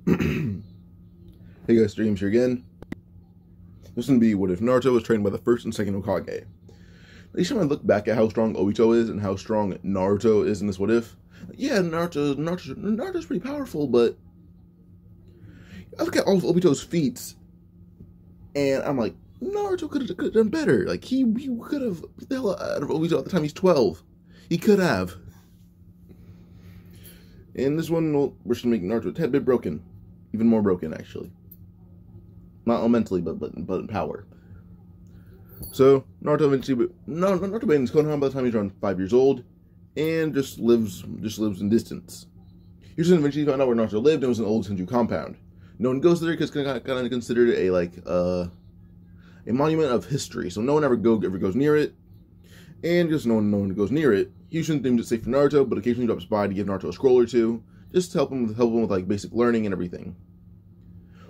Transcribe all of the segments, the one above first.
Hey guys, Streams here again. This is going to be what if Naruto was trained by the first and second Hokage. Each time I look back at how strong Obito is and how strong Naruto is in this what if, yeah, Naruto's pretty powerful, but I look at all of Obito's feats, and I'm like, Naruto could have done better. Like, he could have beat the hell out of Obito at the time he's 12. He could have. And this one, well, we're just going to make Naruto a tad bit broken. Even more broken, actually. Not mentally, but in power. So, Naruto eventually, Naruto abandons Konoha by the time he's around 5 years old, and just lives in distance. He eventually found out where Naruto lived, and it was an old Senju compound. No one goes there because it's kind of considered a monument of history, so no one ever goes near it, and just no one goes near it. He usually deems it safe for Naruto, but occasionally drops by to give Naruto a scroll or two, just to help him with like basic learning and everything.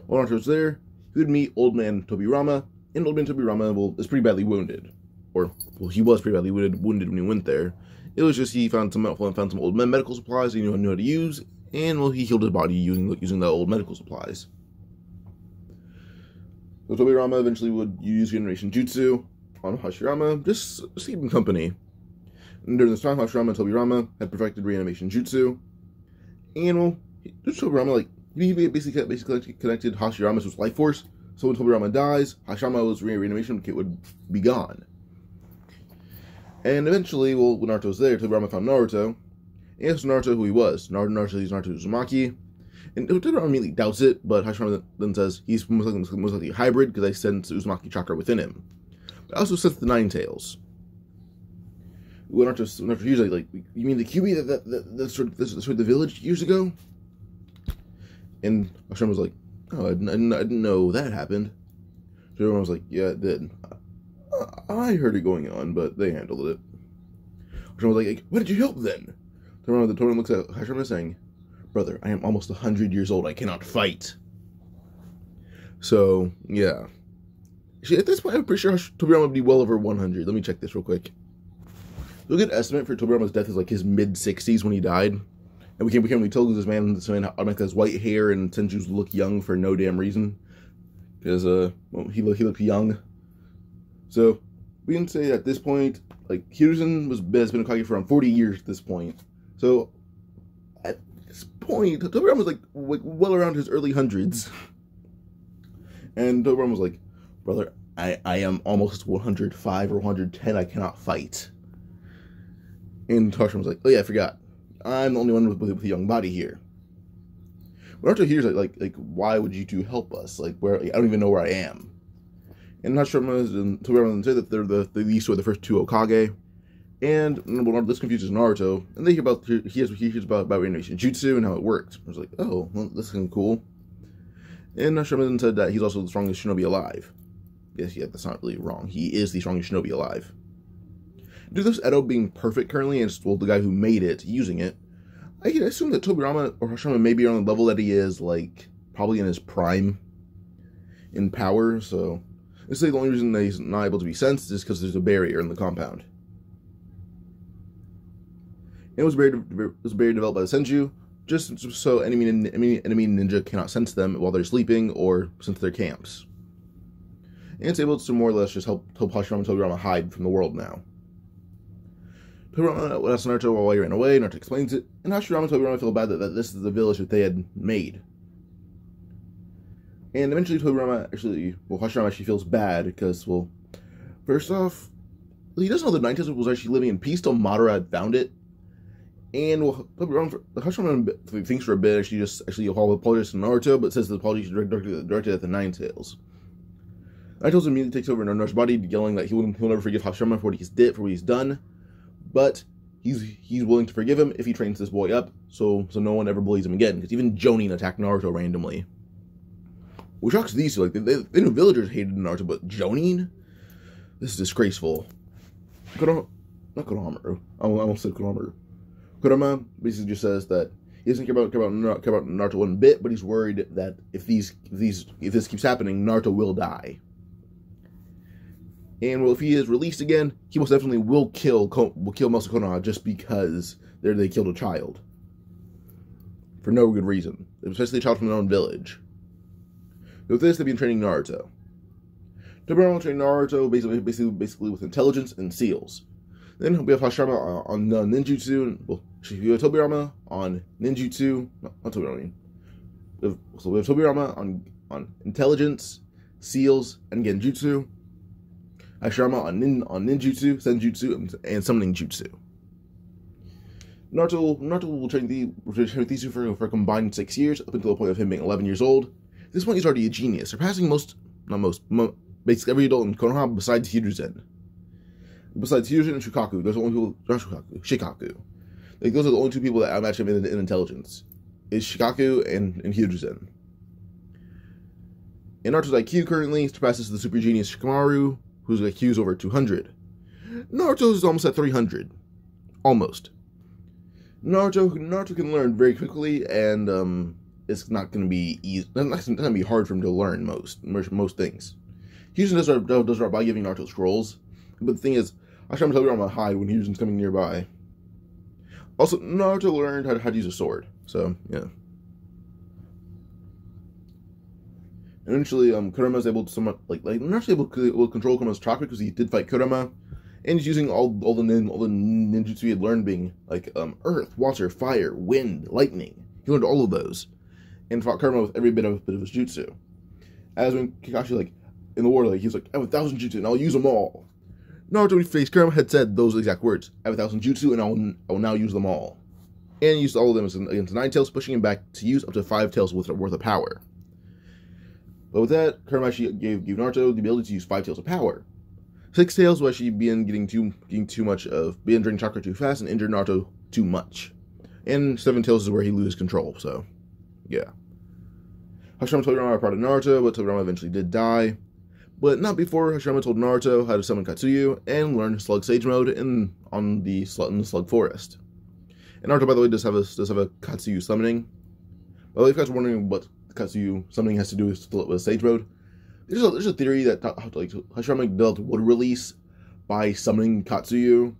While Naruto's there, he would meet Old Man Tobirama, and Old Man Tobirama is pretty badly wounded, he was pretty badly wounded when he went there. It was just he found some old medical supplies he knew how to use, and he healed his body using the old medical supplies. So Tobirama eventually would use Generation Jutsu on Hashirama, just to keep him company. And during this time, Hashirama and Tobirama had perfected reanimation jutsu, and Tobirama he basically connected Hashirama to his life force. So when Tobirama dies, Hashirama's reanimation kit would be gone. And eventually, when Naruto's there, Tobirama found Naruto, and asked Naruto who he was. Naruto says Naruto Uzumaki, and Tobirama immediately doubts it, but Hashirama then says he's most likely a hybrid because I sense Uzumaki chakra within him. But I also sense the Nine Tails. When Naruto usually you mean the QB that destroyed the village years ago? And Hashirama was like, oh, I didn't know that happened. So everyone was like, yeah, it did. I heard it going on, but they handled it. Hashirama was like, why did you help then? Tobirama looks at Hashirama saying, brother, I am almost 100 years old. I cannot fight. So, yeah. At this point, I'm pretty sure Tobirama would be well over 100. Let me check this real quick. So a good estimate for Tobirama's death is like his mid-60s when he died. And we can't really tell because this man automatically has white hair and Senjus look young for no damn reason. Because, he looked young. So, we can say at this point, Hiruzen has been a Hokage for around 40 years at this point. So, at this point, Tobirama was well around his early hundreds. And Tobirama was like, brother, I am almost 105 or 110, I cannot fight. And Hashirama was like, oh yeah, I forgot. I'm the only one with a young body here. When Naruto hears why would you two help us? I don't even know where I am. And Hashirama and Tobirama say that these two are the first two Hokage. And this confuses Naruto, and they he hears about reanimation jutsu and how it worked. I was like, oh, well, this is kind of cool. And Hashirama then said that he's also the strongest shinobi alive. Yes, yeah, that's not really wrong. He is the strongest shinobi alive. Due to this Edo being perfect currently, and the guy who made it using it, I can assume that Tobirama or Hashirama may be on the level that he is, probably in his prime in power. So, this is the only reason that he's not able to be sensed is because there's a barrier in the compound. It was a barrier developed by the Senju, just so enemy ninja cannot sense them while they're sleeping or sense their camps. And it's able to more or less just help Hashirama and Tobirama hide from the world now. Tobirama asks Naruto why he ran away. Naruto explains it, and Hashirama and Tobirama feel bad that this is the village that they had made. And eventually Hashirama actually feels bad because, first off, he doesn't know the Nine Tails was actually living in peace till Madara had found it. And Hashirama thinks for a bit, actually apologizes to Naruto, but says the apology is directed at the Nine Tails. Nine Tails immediately takes over Naruto's body, yelling that he'll never forgive Hashirama for what he's done. But he's willing to forgive him if he trains this boy up, so no one ever bullies him again. Because even Jonin attacked Naruto randomly. Which shocks these two. They knew villagers hated Naruto, but Jonin? This is disgraceful. Not Konohamaru. I almost said Konohamaru. Kurama basically just says that he doesn't care about Naruto one bit, but he's worried that if this keeps happening, Naruto will die. And if he is released again, he most definitely will kill Konoha just because they killed a child. for no good reason, especially a child from their own village. With this, they've been training Naruto. Tobirama will train Naruto basically with intelligence and seals. Then we have Hashirama on ninjutsu. Well, we have Tobirama on ninjutsu. No, not Tobirama. I mean. So we have Tobirama on intelligence, seals, and genjutsu. Hashirama on ninjutsu, senjutsu, and summoning jutsu. Naruto will train these two for a combined 6 years, up until the point of him being 11 years old. At this point, he's already a genius, surpassing basically every adult in Konoha besides Hiruzen. Besides Hiruzen and Shukaku, those are the only people. Not Shikaku. Like, those are the only two people that outmatch him in intelligence. Is Shikaku and Hiruzen. And Naruto's IQ currently surpasses the super genius Shikamaru, whose IQ is over 200. Naruto is almost at 300. Almost. Naruto can learn very quickly, and it's not going to be easy. It's not going to be hard for him to learn most things. Hiruzen does right by giving Naruto scrolls, but the thing is, Hashirama tells Tobirama to hide when Hiruzen's coming nearby. Also, Naruto learned how to use a sword, so yeah. And eventually, Kurama is able to somewhat Naruto's able to control Kurama's chakra because he did fight Kurama, and he's using all the ninjutsu he had learned, being like earth, water, fire, wind, lightning. He learned all of those, and fought Kurama with every bit of his jutsu. As when Kakashi in the war, he was like, I have 1,000 jutsu and I'll use them all. Naruto, when he faced Kurama, had said those exact words: I have 1,000 jutsu and I will now use them all. And he used all of them against 9 tails, pushing him back to use up to 5 tails worth of power. But with that, Kurama actually gave Naruto the ability to use 5 tails of power. 6 tails will actually began getting too much of being draining chakra too fast and injured Naruto too much. And 7 tails is where he loses control, so yeah. Hashirama told Tobirama part of Naruto, but Tobirama eventually did die. But not before Hashirama told Naruto how to summon Katsuyu and learn Slug Sage mode in the Slug Forest. And Naruto, by the way, does have a Katsuyu summoning. By the way, if you guys are wondering what Katsuyu summoning has to do with Sage mode, there's a theory that Hashirama developed wood release by summoning Katsuyu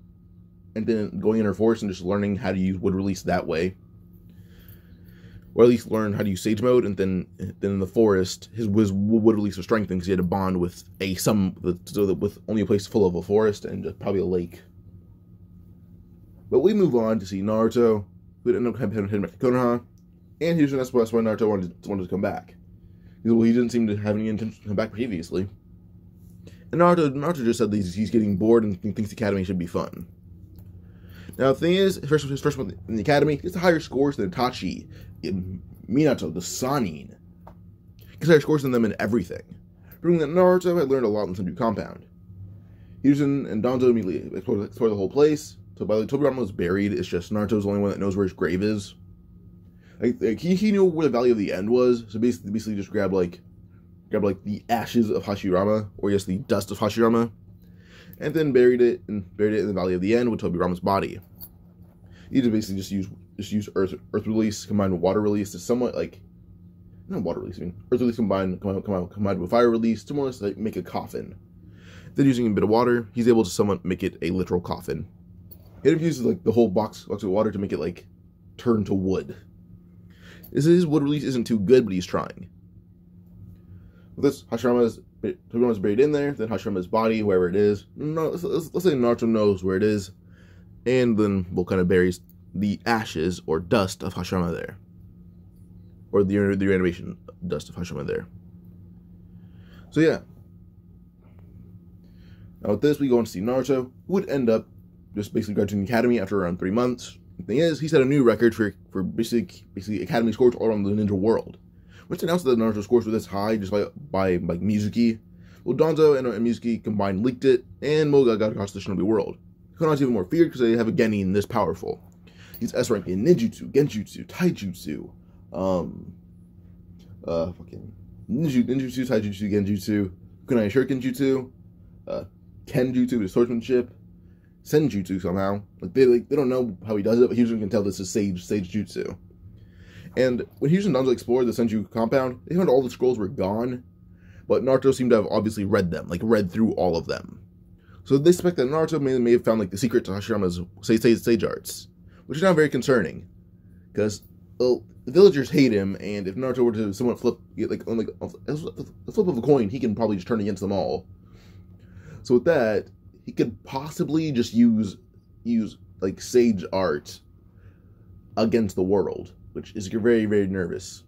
and then going in her forest and just learning how to use wood release that way. Or at least learn how to use Sage mode, and then in the forest, his wood release was strengthened because he had to bond with with only a place full of a forest and just probably a lake. But we move on to see Naruto, who ended up heading back to Konoha, and that's why Naruto wanted to come back. Because he didn't seem to have any intention to come back previously. And Naruto just said that he's getting bored and thinks the academy should be fun. Now, the thing is, his first month in the academy, he gets higher scores than Itachi, Minato, the Sannin. He gets higher scores than them in everything. Proving that Naruto had learned a lot in the Senju compound. Hiruzen and Danzo immediately explore the whole place. So by the way, Tobirama was buried. It's just Naruto's the only one that knows where his grave is. He knew where the Valley of the End was, so basically just grab the ashes of Hashirama, or yes, the dust of Hashirama, and then buried it in the Valley of the End with Tobirama's body. He basically just use earth release combined with water release to somewhat not water release, earth release combined with fire release to more or less make a coffin. Then using a bit of water, he's able to somewhat make it a literal coffin. He uses the whole box of water to make it turn to wood. His wood release isn't too good, but he's trying. With this, Tobirama's buried in there, then Hashirama's body, wherever it is. Let's say Naruto knows where it is, and then we'll kind of bury the ashes or dust of Hashirama there. Or the reanimation dust of Hashirama there. So yeah. Now with this, we go on to see Naruto, who would end up just basically graduating the academy after around 3 months. The thing is, he set a new record for basically academy scores all around the ninja world. Which announced that Naruto scores were this high just by Mizuki. Well, Danzo and Mizuki combined leaked it, and Moga got across the shinobi world. Konoha's even more feared because they have a genin this powerful. He's S rank in ninjutsu, genjutsu, taijutsu, ninjutsu, taijutsu, genjutsu, kunai shuriken jutsu, kenjutsu is swordsmanship, senjutsu somehow. They don't know how he does it, but Hiruzen can tell this is sage jutsu. And when Hiruzen and Danzo explored the Senju compound, they found all the scrolls were gone, but Naruto seemed to have obviously read them, read through all of them. So they suspect that Naruto may have found the secret to Hashirama's sage arts, which is now very concerning, because the villagers hate him, and if Naruto were to somewhat flip, like on a flip of a coin, he can probably just turn against them all. So with that, he could possibly just use like sage art against the world, which is very, very nervous.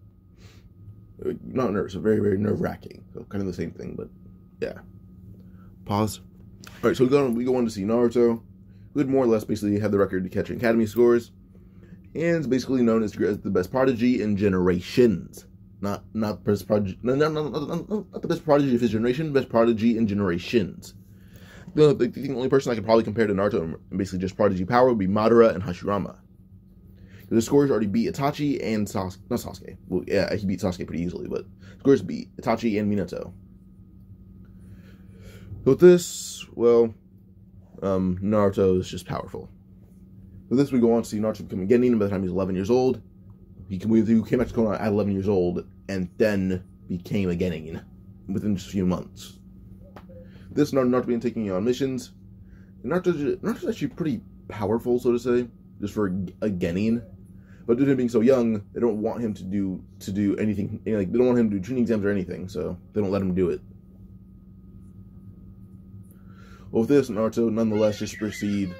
Not nervous, but very, very nerve-wracking. So kind of the same thing, but yeah. Pause. All right, so we go on to see Naruto, who would more or less basically have the record to catching academy scores, and is basically known as the best prodigy in generations. Not the best prodigy, not the best prodigy of his generation, best prodigy in generations. The only person I could probably compare to Naruto and basically just prodigy power would be Madara and Hashirama. The scores already beat Itachi and Sasuke. Not Sasuke. Well, yeah, he beat Sasuke pretty easily, but scores beat Itachi and Minato. So with this, well, Naruto is just powerful. With this, we go on to see Naruto become Genin by the time he's 11 years old. He came back to Konoha at 11 years old, and then became a Genin within just a few months. This Naruto began taking on missions. And Naruto's actually pretty powerful, so to say, just for a Genin. But due to him being so young, they don't want him to do anything. Like, they don't want him to do training exams or anything, so they don't let him do it. Well, with this, Naruto nonetheless just proceeds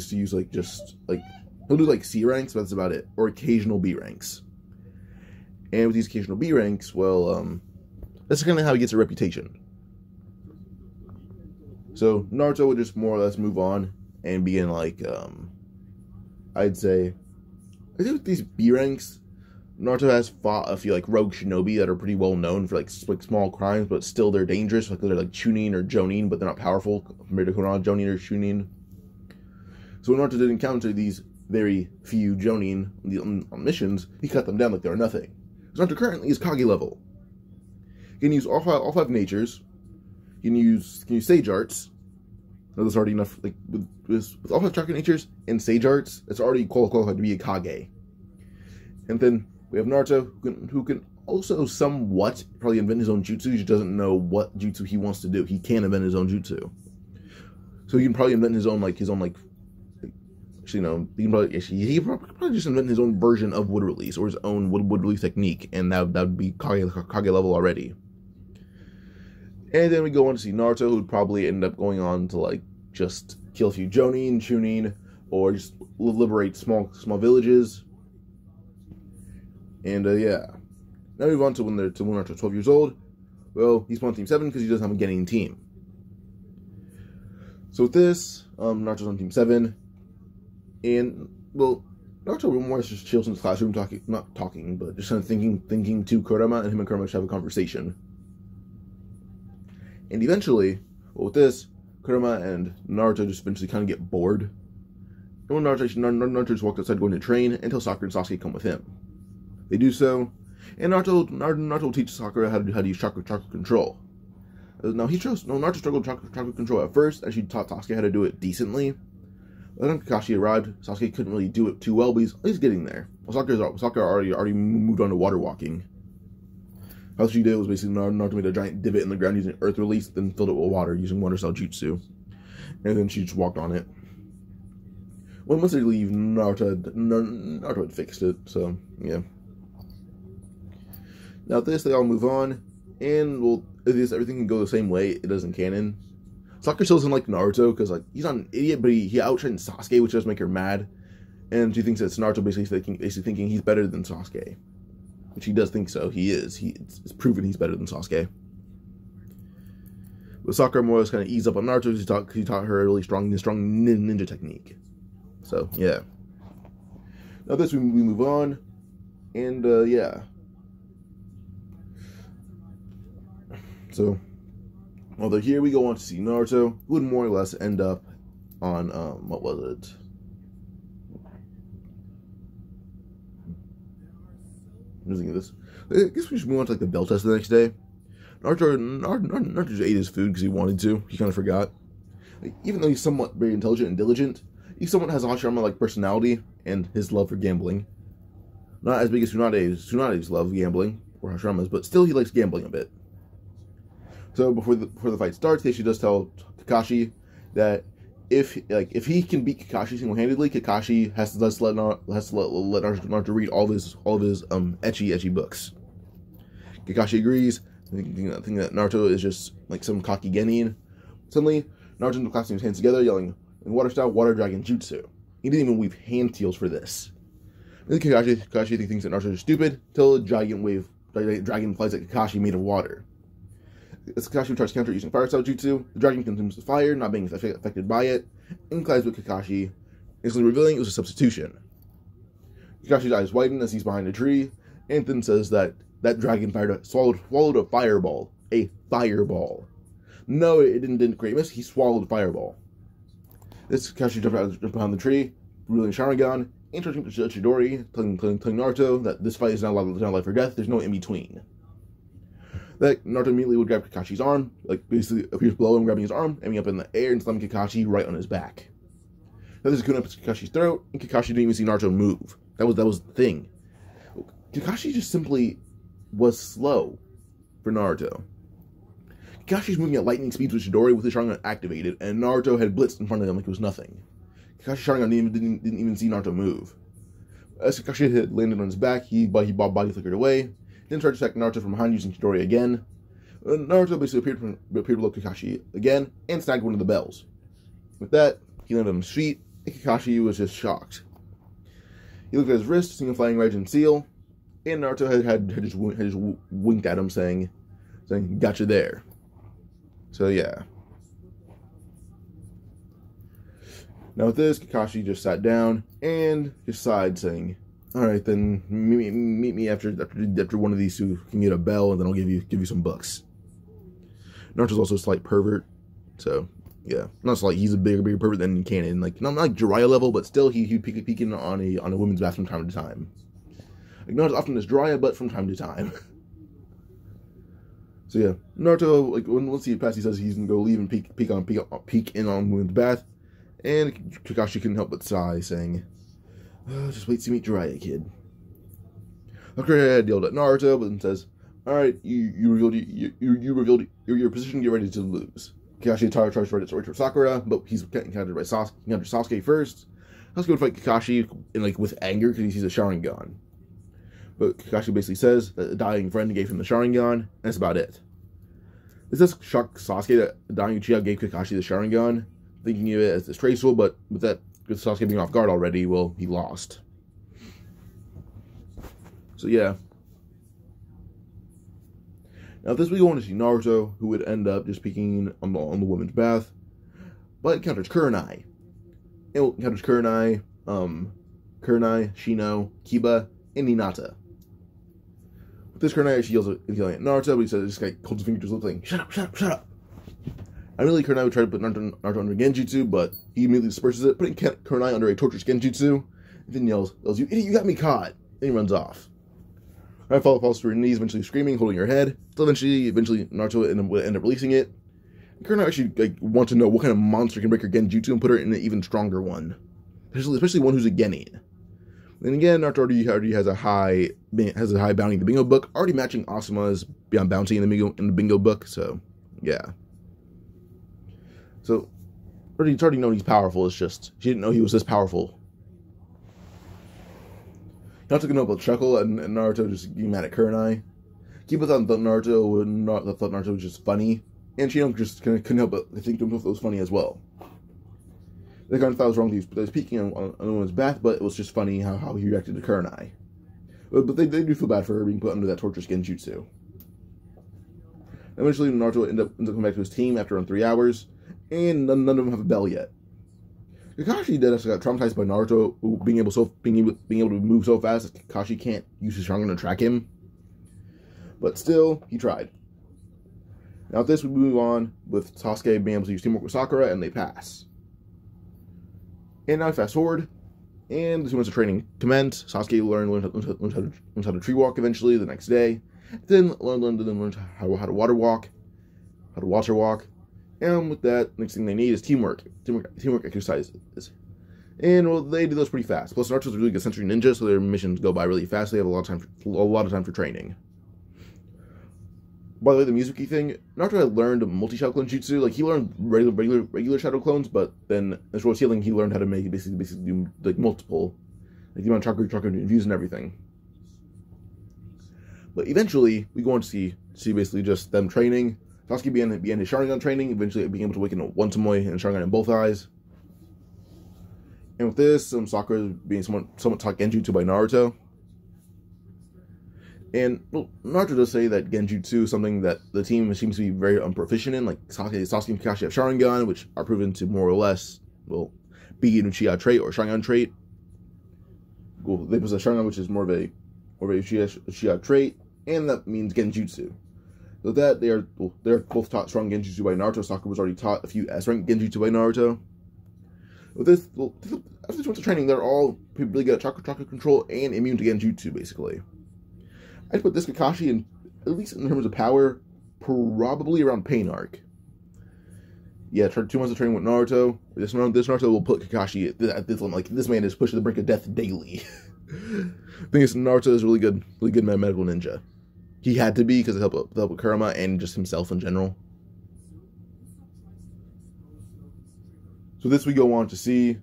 to use he'll do like C ranks, but that's about it, or occasional B ranks. And with these occasional B ranks, well, that's kind of how he gets a reputation. So Naruto would just more or less move on and begin I think with these B ranks, Naruto has fought a few like rogue shinobi that are pretty well known for like small crimes, but still they're dangerous. Like they're like Chunin or Jonin, but they're not powerful compared to Konoha Jonin or Chunin. So when Naruto did encounter these very few Jonin on missions, he cut them down like they were nothing. So Naruto currently is Kage level. He can use all five natures. He can use sage arts. Now, that's already enough. Like with all five chakra natures and sage arts, it's already qualified to be a Kage. And then we have Naruto, who can also somewhat probably invent his own jutsu. He just doesn't know what jutsu he wants to do. He can invent his own jutsu, so he can probably invent his own he can probably just invent his own version of wood release or his own wood release technique, and that would be Kage level already. And then we go on to see Naruto, who would probably end up going on to just kill a few Jonin, Chunin, or just liberate small villages. And yeah, now we move on to when Naruto's 12 years old. Well, he's on Team 7 because he doesn't have a Genin team. So with this, Naruto's on Team 7, and well, Naruto more just chills in his classroom, not talking, but just kind of thinking to Kurama, and him and Kurama just have a conversation. And eventually, well, with this, Kurama and Naruto just eventually kind of get bored. And when Naruto just walks outside going to train until Sakura and Sasuke come with him. They do so, and Naruto will teach Sakura how to use chakra control. Now Naruto struggled with chakra control at first, and she taught Sasuke how to do it decently. By the time Kakashi arrived, Sasuke couldn't really do it too well, but he's getting there. Well, Sakura already moved on to water walking. How she did was basically Naruto made a giant divot in the ground using earth release, then filled it with water using water style jutsu, and then she just walked on it. Well, once they leave, Naruto had fixed it, so yeah. Now this, they all move on, and well, everything can go the same way it does in canon. Sakura still doesn't like Naruto because he's not an idiot, but he outshined Sasuke, which does make her mad, and she thinks that Naruto basically thinking he's better than Sasuke. Which he does think so. He is. It's proven he's better than Sasuke. But Sakura more or less kind of eased up on Naruto because he taught her a really strong ninja technique. So, yeah. Now this, we move on. And, yeah. So, although here we go on to see Naruto, who would more or less end up on, what was it? Losing this. I guess we should move on to the bell test the next day. Naruto just ate his food because he wanted to. He kind of forgot. Even though he's somewhat very intelligent and diligent, he somewhat has a Hashirama-like personality and his love for gambling. Not as big as Tsunade's love gambling, or Hashirama's, but still he likes gambling a bit. So before the fight starts, he does tell Kakashi that if he can beat Kakashi single-handedly, Kakashi has to let Naruto read all of his ecchi books. Kakashi agrees, thinking that Naruto is just like some cocky genin. Suddenly, Naruto and clasping his hands together, yelling, "In water style, water dragon jutsu." He didn't even weave hand seals for this. Then Kakashi thinks that Naruto is stupid, till a dragon flies at Kakashi made of water. As Kakashi tries to counter using fire style jutsu, the dragon consumes the fire, not being affected by it, and collides with Kakashi, instantly revealing it was a substitution. Kakashi's eyes widen as he's behind a tree, and then says that dragon swallowed a fireball. A fireball. No, it didn't create a mist, he swallowed a fireball. This Kakashi jumped behind the tree, revealing Sharingan, and charging to Chidori, telling Naruto that this fight is not life or death, there's no in between. That Naruto immediately would grab Kakashi's arm, like basically appears below him, grabbing his arm, aiming up in the air and slamming Kakashi right on his back. Now there's a Kun up Kakashi's throat, and Kakashi didn't even see Naruto move. That was the thing. Kakashi just simply was slow for Naruto. Kakashi's moving at lightning speeds with Chidori with his Sharingan activated, and Naruto had blitzed in front of him like it was nothing. Kakashi's Sharingan didn't even see Naruto move. As Kakashi had landed on his back, he body flickered away, then tried to attack Naruto from behind using Chidori again. Naruto basically appeared below Kakashi again, and snagged one of the bells. With that, he landed on his feet, and Kakashi was just shocked. He looked at his wrist, seeing a flying Raijin seal, and Naruto had just winked at him, saying, "Gotcha there." So yeah. Now with this, Kakashi just sat down and just sighed, saying, "Alright, then meet me after one of these two can get a bell, and then I'll give you some bucks." Naruto's also a slight pervert, so yeah, not slight. He's a bigger pervert than Canon. Like not like Jiraiya level, but still he'd peeking on a women's bath from time to time. Like not as often as Jiraiya, but from time to time. So yeah, Naruto, like once he passes, he says he's gonna go leave and peek in on women's bath, and Kakashi couldn't help but sigh, saying, "Oh, just wait to meet Jiraiya, kid." Hokage had yelled at Naruto, but then says, "Alright, you revealed your position, get ready to lose." Kakashi tries to right to Sakura, but he's encountered by Sasuke first. Sasuke would fight Kakashi with anger because he sees a Sharingan. But Kakashi basically says that a dying friend gave him the Sharingan, and that's about it. This does shock Sasuke that a dying Uchiha gave Kakashi the Sharingan, thinking of it as disgraceful, but with Sasuke being off guard already, well, he lost. So yeah. Now this we go on to see Naruto, who would end up just peeking on the women's bath, but encounters Kurenai. It encounters Kurenai, Shino, Kiba, and Hinata. With this Kurenai, she yelling at Naruto, but he says this guy holds his finger to his lips saying, "Shut up, shut up, shut up." Immediately, Kurenai would try to put Naruto under Genjutsu, but he immediately disperses it, putting Kurenai under a torturous Genjutsu, and then yells, "You idiot, you got me caught!" And he runs off. Kurenai falls to her knees, eventually screaming, holding her head, till eventually Naruto would end up releasing it. And Kurenai actually wants to know what kind of monster can break her Genjutsu and put her in an even stronger one. Especially one who's a Genin. Then again, Naruto already has a high bounty in the bingo book, already matching Asuma's bounty in the bingo book, so yeah. So it's already known he's powerful, it's just she didn't know he was this powerful. Naruto couldn't help but chuckle and Naruto just getting mad at Kurenai. Kiba thought Naruto was just funny, and Shino just couldn't help but think to himself it was funny as well. They kind of thought it was wrong that he was peeking on a woman's bath, but it was just funny how he reacted to Kurenai. But they do feel bad for her being put under that torturous Genjutsu. Eventually, Naruto ends up coming back to his team after around 3 hours, and none of them have a bell yet. Kakashi did actually got traumatized by Naruto being able to move so fast that Kakashi can't use his Sharingan to track him. But still, he tried. Now with this, we move on with Sasuke being able to use teamwork with Sakura, and they pass. And now fast forward, and the 2 months of training commence. Sasuke learns how to tree walk eventually the next day. Then learns how to water walk, and with that, next thing they need is teamwork exercises. And well, they do those pretty fast. Plus, Naruto's a really good sensory ninja, so their missions go by really fast. They have a lot of time for training. By the way, the Mizuki thing, Naruto had learned multi-shadow clone jutsu. Like, he learned regular shadow clones, but then as well as healing, he learned how to make basically do like multiple, like the amount of chakra infused and everything. But eventually, we go on to see basically just them training. Sasuke began his Sharingan training, eventually being able to awaken one Tomoe and Sharingan in both eyes. And with this, Sakura being somewhat taught Genjutsu by Naruto. And well, Naruto does say that Genjutsu is something that the team seems to be very unproficient in. Like Sasuke and Kakashi have Sharingan, which are proven to more or less, well, be an Uchiha trait or Sharingan trait. Well, they possess Sharingan, which is more of a Uchiha trait, and that means Genjutsu. So that they're both taught strong Genjutsu by Naruto. Sakura was already taught a few S-rank Genjutsu by Naruto. With this, well, after 2 months of training, they're all really good at chakra control and immune to Genjutsu, basically. I'd put this Kakashi in, at least in terms of power, probably around Pain Arc. Yeah, 2 months of training with Naruto. This Naruto will put Kakashi at this level. Like, this man is pushed to the brink of death daily. The thing is, Naruto is really good medical ninja. He had to be because it helped with Kurama and just himself in general. So this we go on to see.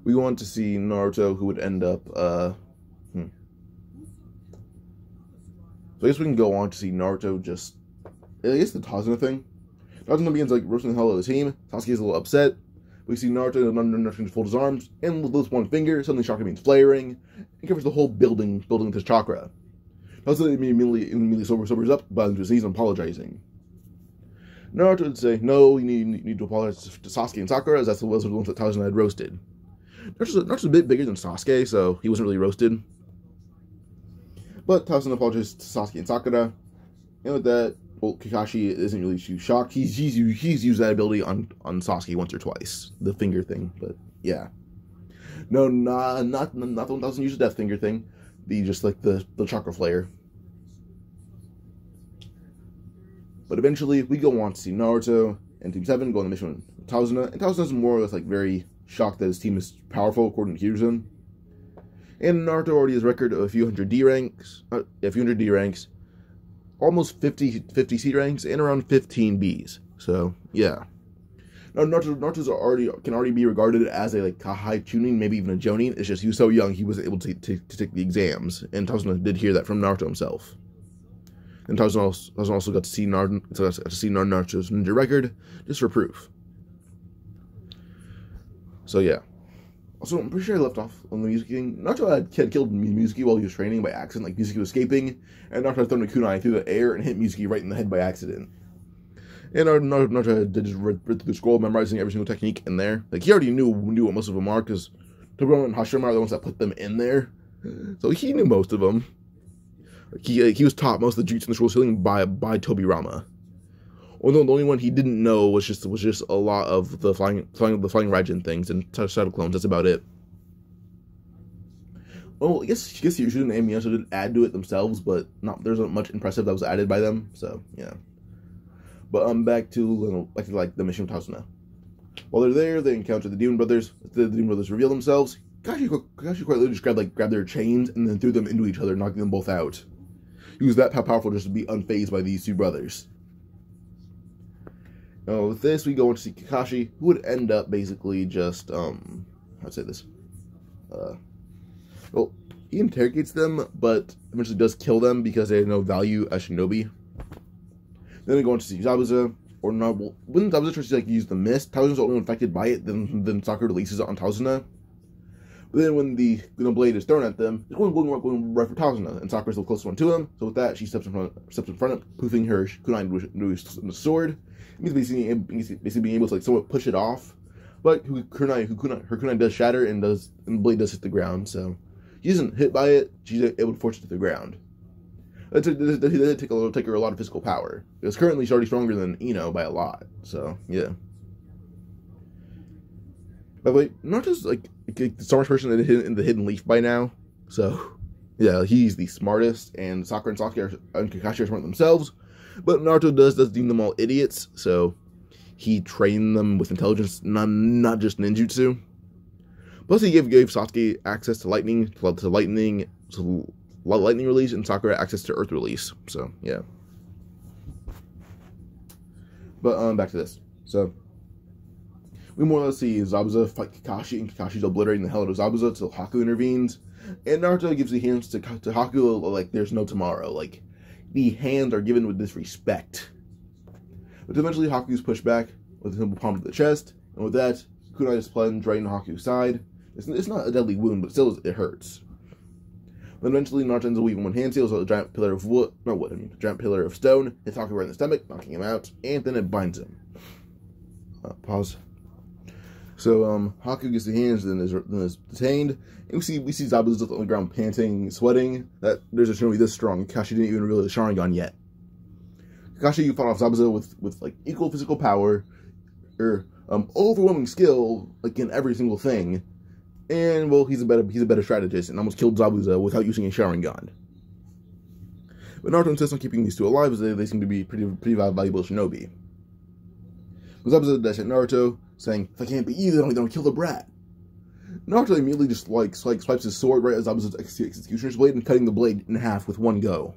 We go on to see Naruto, who would end up. So I guess we can go on to see Naruto just. I guess the Tazuna thing. Tazuna begins like roasting the hell out of the team. Sasuke is a little upset. We see Naruto fold his arms, and with one finger, suddenly chakra means flaring, and covers the whole building with his chakra. Tazuna immediately sobers up, bows to his knees and apologizing. Naruto would say, no, you need to apologize to Sasuke and Sakura, as that's the ones that Tazuna had roasted. Naruto's a bit bigger than Sasuke, so he wasn't really roasted. But Tazuna apologized to Sasuke and Sakura, and with that, well, Kakashi isn't really too shocked. He's used that ability on Sasuke once or twice, the finger thing. But yeah, no, not the 1,000 use the death finger thing. Just like the chakra flare. But eventually, we go on to see Naruto and Team 7 go on the mission with Tazuna, and Tazuna's more or less like very shocked that his team is powerful according to Hiruzen. And Naruto already has a record of a few hundred D ranks, almost 50 C ranks, and around 15 Bs. So yeah, now Naruto can already be regarded as a high tuning, maybe even a Jonin. It's just he was so young he wasn't able to take the exams, and Tazuna did hear that from Naruto himself. And Tazuna also got to see Naruto's ninja record just for proof. So yeah. Also, I'm pretty sure I left off on the Mizuki thing. Naruto had killed Mizuki while he was training by accident. Like, Mizuki was escaping, and Naruto had thrown a kunai through the air and hit Mizuki right in the head by accident. And Naruto did just read through the scroll, memorizing every single technique in there. Like, he already knew what most of them are, because Tobirama and Hashirama are the ones that put them in there. So he knew most of them. Like, he was taught most of the jutsu and the scroll healing by Tobirama. Although the only one he didn't know was just a lot of the flying Raijin things and shadow clones. That's about it. Well, I guess Hiruzen and Miyamoto did add to it themselves, but there's not much impressive that was added by them. So yeah. But back to the mission with Tazuna. While they're there, they encounter the Demon Brothers. The Demon Brothers reveal themselves. Kakashi quite literally just grabbed their chains and then threw them into each other, knocking them both out. He was that powerful just to be unfazed by these two brothers. Now, with this, we go on to see Kakashi, who would end up basically just, how'd say this? Well, he interrogates them, but eventually does kill them because they have no value as shinobi. Then we go on to see Zabuza, or not. Well, when Zabuza tries to use the mist, Tazuna's the only one affected by it. Then Sakura releases it on Tazuna. But then when the blade is thrown at them, it's going right for Tazuna, and Sakura's the closest one to him. So with that, she steps in front of, poofing her kunai into a sword. It means basically being able to somewhat push it off. But her kunai does shatter, and the blade does hit the ground. So she isn't hit by it. She's able to force it to the ground. That did take her a lot of physical power. Because currently she's already stronger than Ino by a lot. So yeah. By the way, Naruto's the smartest person in the Hidden Leaf by now. So yeah, he's the smartest, and Sakura and Sasuke and Kakashi are smart themselves. But Naruto does deem them all idiots, so he trained them with intelligence, not just ninjutsu. Plus, he gave Sasuke access to lightning, lightning release, and Sakura access to earth release. So yeah. But back to this. So we more or less see Zabuza fight Kakashi, and Kakashi's obliterating the hell out of Zabuza till Haku intervenes, and Naruto gives the hands to Haku like there's no tomorrow. Like the hands are given with disrespect. But eventually Haku's pushed back with a simple palm to the chest, and with that, Kunai's plunge right into Haku's side. It's not a deadly wound, but still it hurts. Then eventually Naruto ends up weaving one hand seal, so a giant pillar of wood, not wood, I mean, a giant pillar of stone hits Haku right in the stomach, knocking him out, and then it binds him. Pause. So Haku gets the hands, then is detained, and we see Zabuza on the ground panting, sweating. That there's a Shinobi this strong. Kakashi didn't even reveal the Sharingan yet. Kakashi fought off Zabuza with like equal physical power, or overwhelming skill, like in every single thing. And well, he's a better strategist, and almost killed Zabuza without using a Sharingan. But Naruto insists on keeping these two alive, as they seem to be pretty valuable Shinobi. Zabuza dashes at Naruto, saying, "If I can't beat you, then don't kill the brat." Naruto immediately just swipes his sword right at Zabuza's executioner's blade and cutting the blade in half with one go.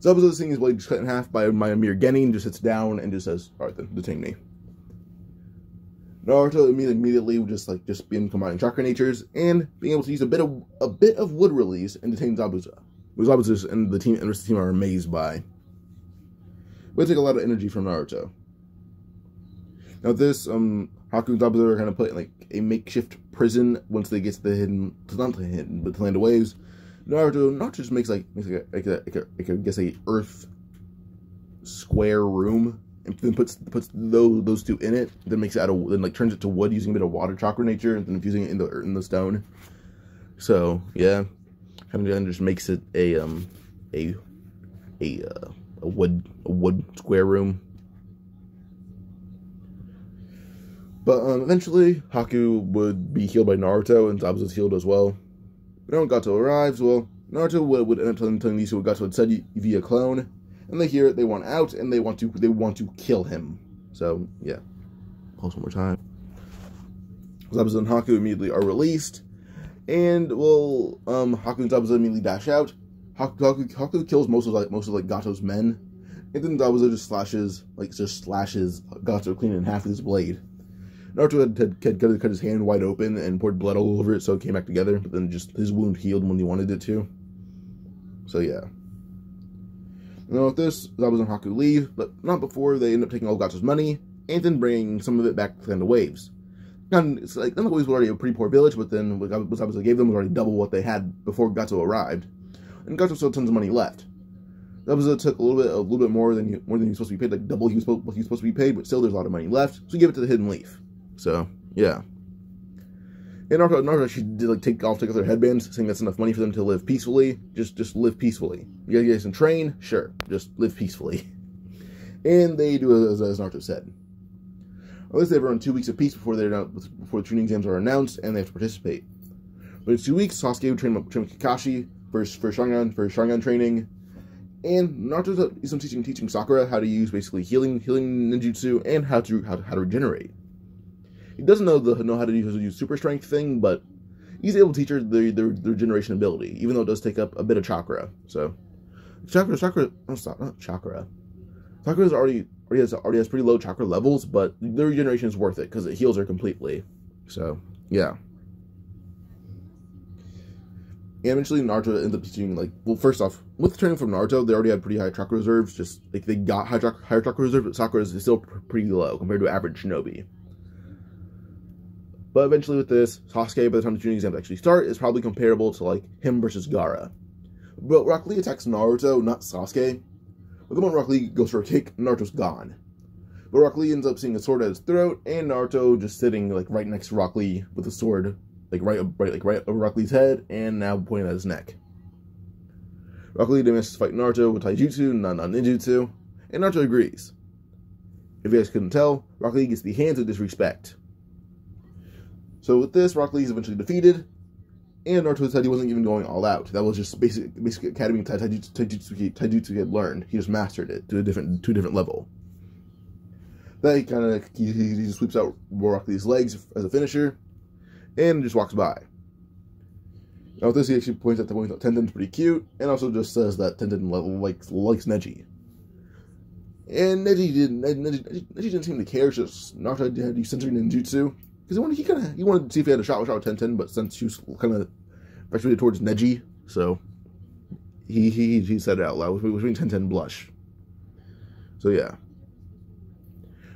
Zabuza, seeing his blade just cut in half by a mere genin, just sits down and just says, "Alright then, detain me." Naruto immediately just being combining chakra natures and being able to use a bit of wood release and detain Zabuza, which Zabuza and the rest of the team are amazed by. But it take a lot of energy from Naruto. Now this Haku and Zabuza are kind of put in like a makeshift prison once they get to not the hidden, but the land of waves. Naruto just makes a earth square room, and then puts those two in it. Then makes it then turns it to wood using a bit of water chakra nature, and then infusing it in the stone. So yeah, kind of just makes it a wood square room. But eventually, Haku would be healed by Naruto, and Zabuza's healed as well. When Gato arrives, well, Naruto would end up telling these what Gato had said via clone, and they hear it, they want out, and they want to kill him. So yeah, pause one more time. Zabuza and Haku immediately are released, and well, Haku and Zabuza immediately dash out. Haku kills most of Gato's men, and then Zabuza just slashes Gato clean in half with his blade. Naruto had cut his hand wide open and poured blood all over it, so it came back together, but then just his wound healed when he wanted it to. So yeah. Now with this, Zabuza and Haku leave, but not before they end up taking all of Gato's money, and then bringing some of it back to the Land of Waves. And it's like, Land of Waves was already a pretty poor village, but then what Zabuza gave them was already double what they had before Gato arrived. And Gato still had tons of money left. Zabuza took a little bit more than he was supposed to be paid, like double what he was supposed to be paid, but still there's a lot of money left, so he gave it to the Hidden Leaf. So, yeah. And Naruto actually did take off their headbands, saying that's enough money for them to live peacefully. Just live peacefully. You guys can train? Sure. Just live peacefully. And they do as Naruto said. At least they've earned 2 weeks of peace before the training exams are announced, and they have to participate. But in 2 weeks, Sasuke would train Kakashi for Sharingan training. And Naruto is teaching Sakura how to use basically healing ninjutsu and how to regenerate. He doesn't know how to use super strength thing, but he's able to teach her the regeneration ability, even though it does take up a bit of chakra. So Sakura already has pretty low chakra levels, but the regeneration is worth it because it heals her completely. So yeah. And eventually Naruto ends up teaching, first off, with training from Naruto, they already had pretty high chakra reserves, they got higher chakra reserves, but Sakura is still pretty low compared to average shinobi. But eventually with this, Sasuke, by the time the training exams actually start, is probably comparable to, him versus Gaara. But Rock Lee attacks Naruto, not Sasuke. But the moment Rock Lee goes for a kick, Naruto's gone. But Rock Lee ends up seeing a sword at his throat, and Naruto just sitting, right next to Rock Lee with a sword, right over Rock Lee's head, and now pointing at his neck. Rock Lee demands to fight Naruto with taijutsu, not ninjutsu, and Naruto agrees. If you guys couldn't tell, Rock Lee gets the hands of disrespect. So with this, Rock Lee is eventually defeated, and Naruto said he wasn't even going all out. That was just basic academy taijutsu he had learned. He just mastered it to a different level. Then he just sweeps out Rock Lee's legs as a finisher, and just walks by. Now with this, he actually points out Tenten's pretty cute, and also just says that Tenten likes Neji. And Neji didn't seem to care. Just Naruto had to use sensory ninjutsu because he wanted to see if he had a shot with Tenten, but since she was kind of frustrated towards Neji, so he said it out loud, which made Tenten blush. So yeah.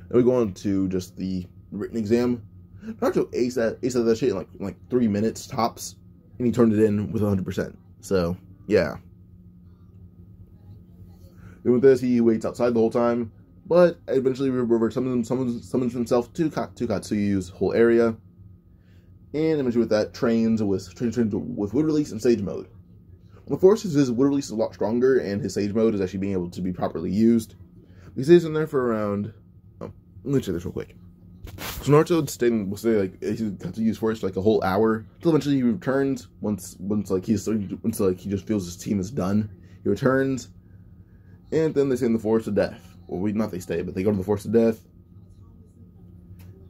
Then we go on to just the written exam. Naruto aced that shit in like 3 minutes tops, and he turned it in with 100%. So yeah. Then with this, he waits outside the whole time, but eventually summons himself to Katsuyu's whole area, and eventually with that trains with wood release and sage mode. On the forces, his wood release is a lot stronger, and his sage mode is actually being able to be properly used. He stays in there for around. Oh, let me check this real quick. So Naruto will stay like Katsuyu's forest for like a whole hour until eventually he returns. Once he just feels his team is done, he returns. And then they stay in the Forest of Death. Well, not they stay, but they go to the Forest of Death.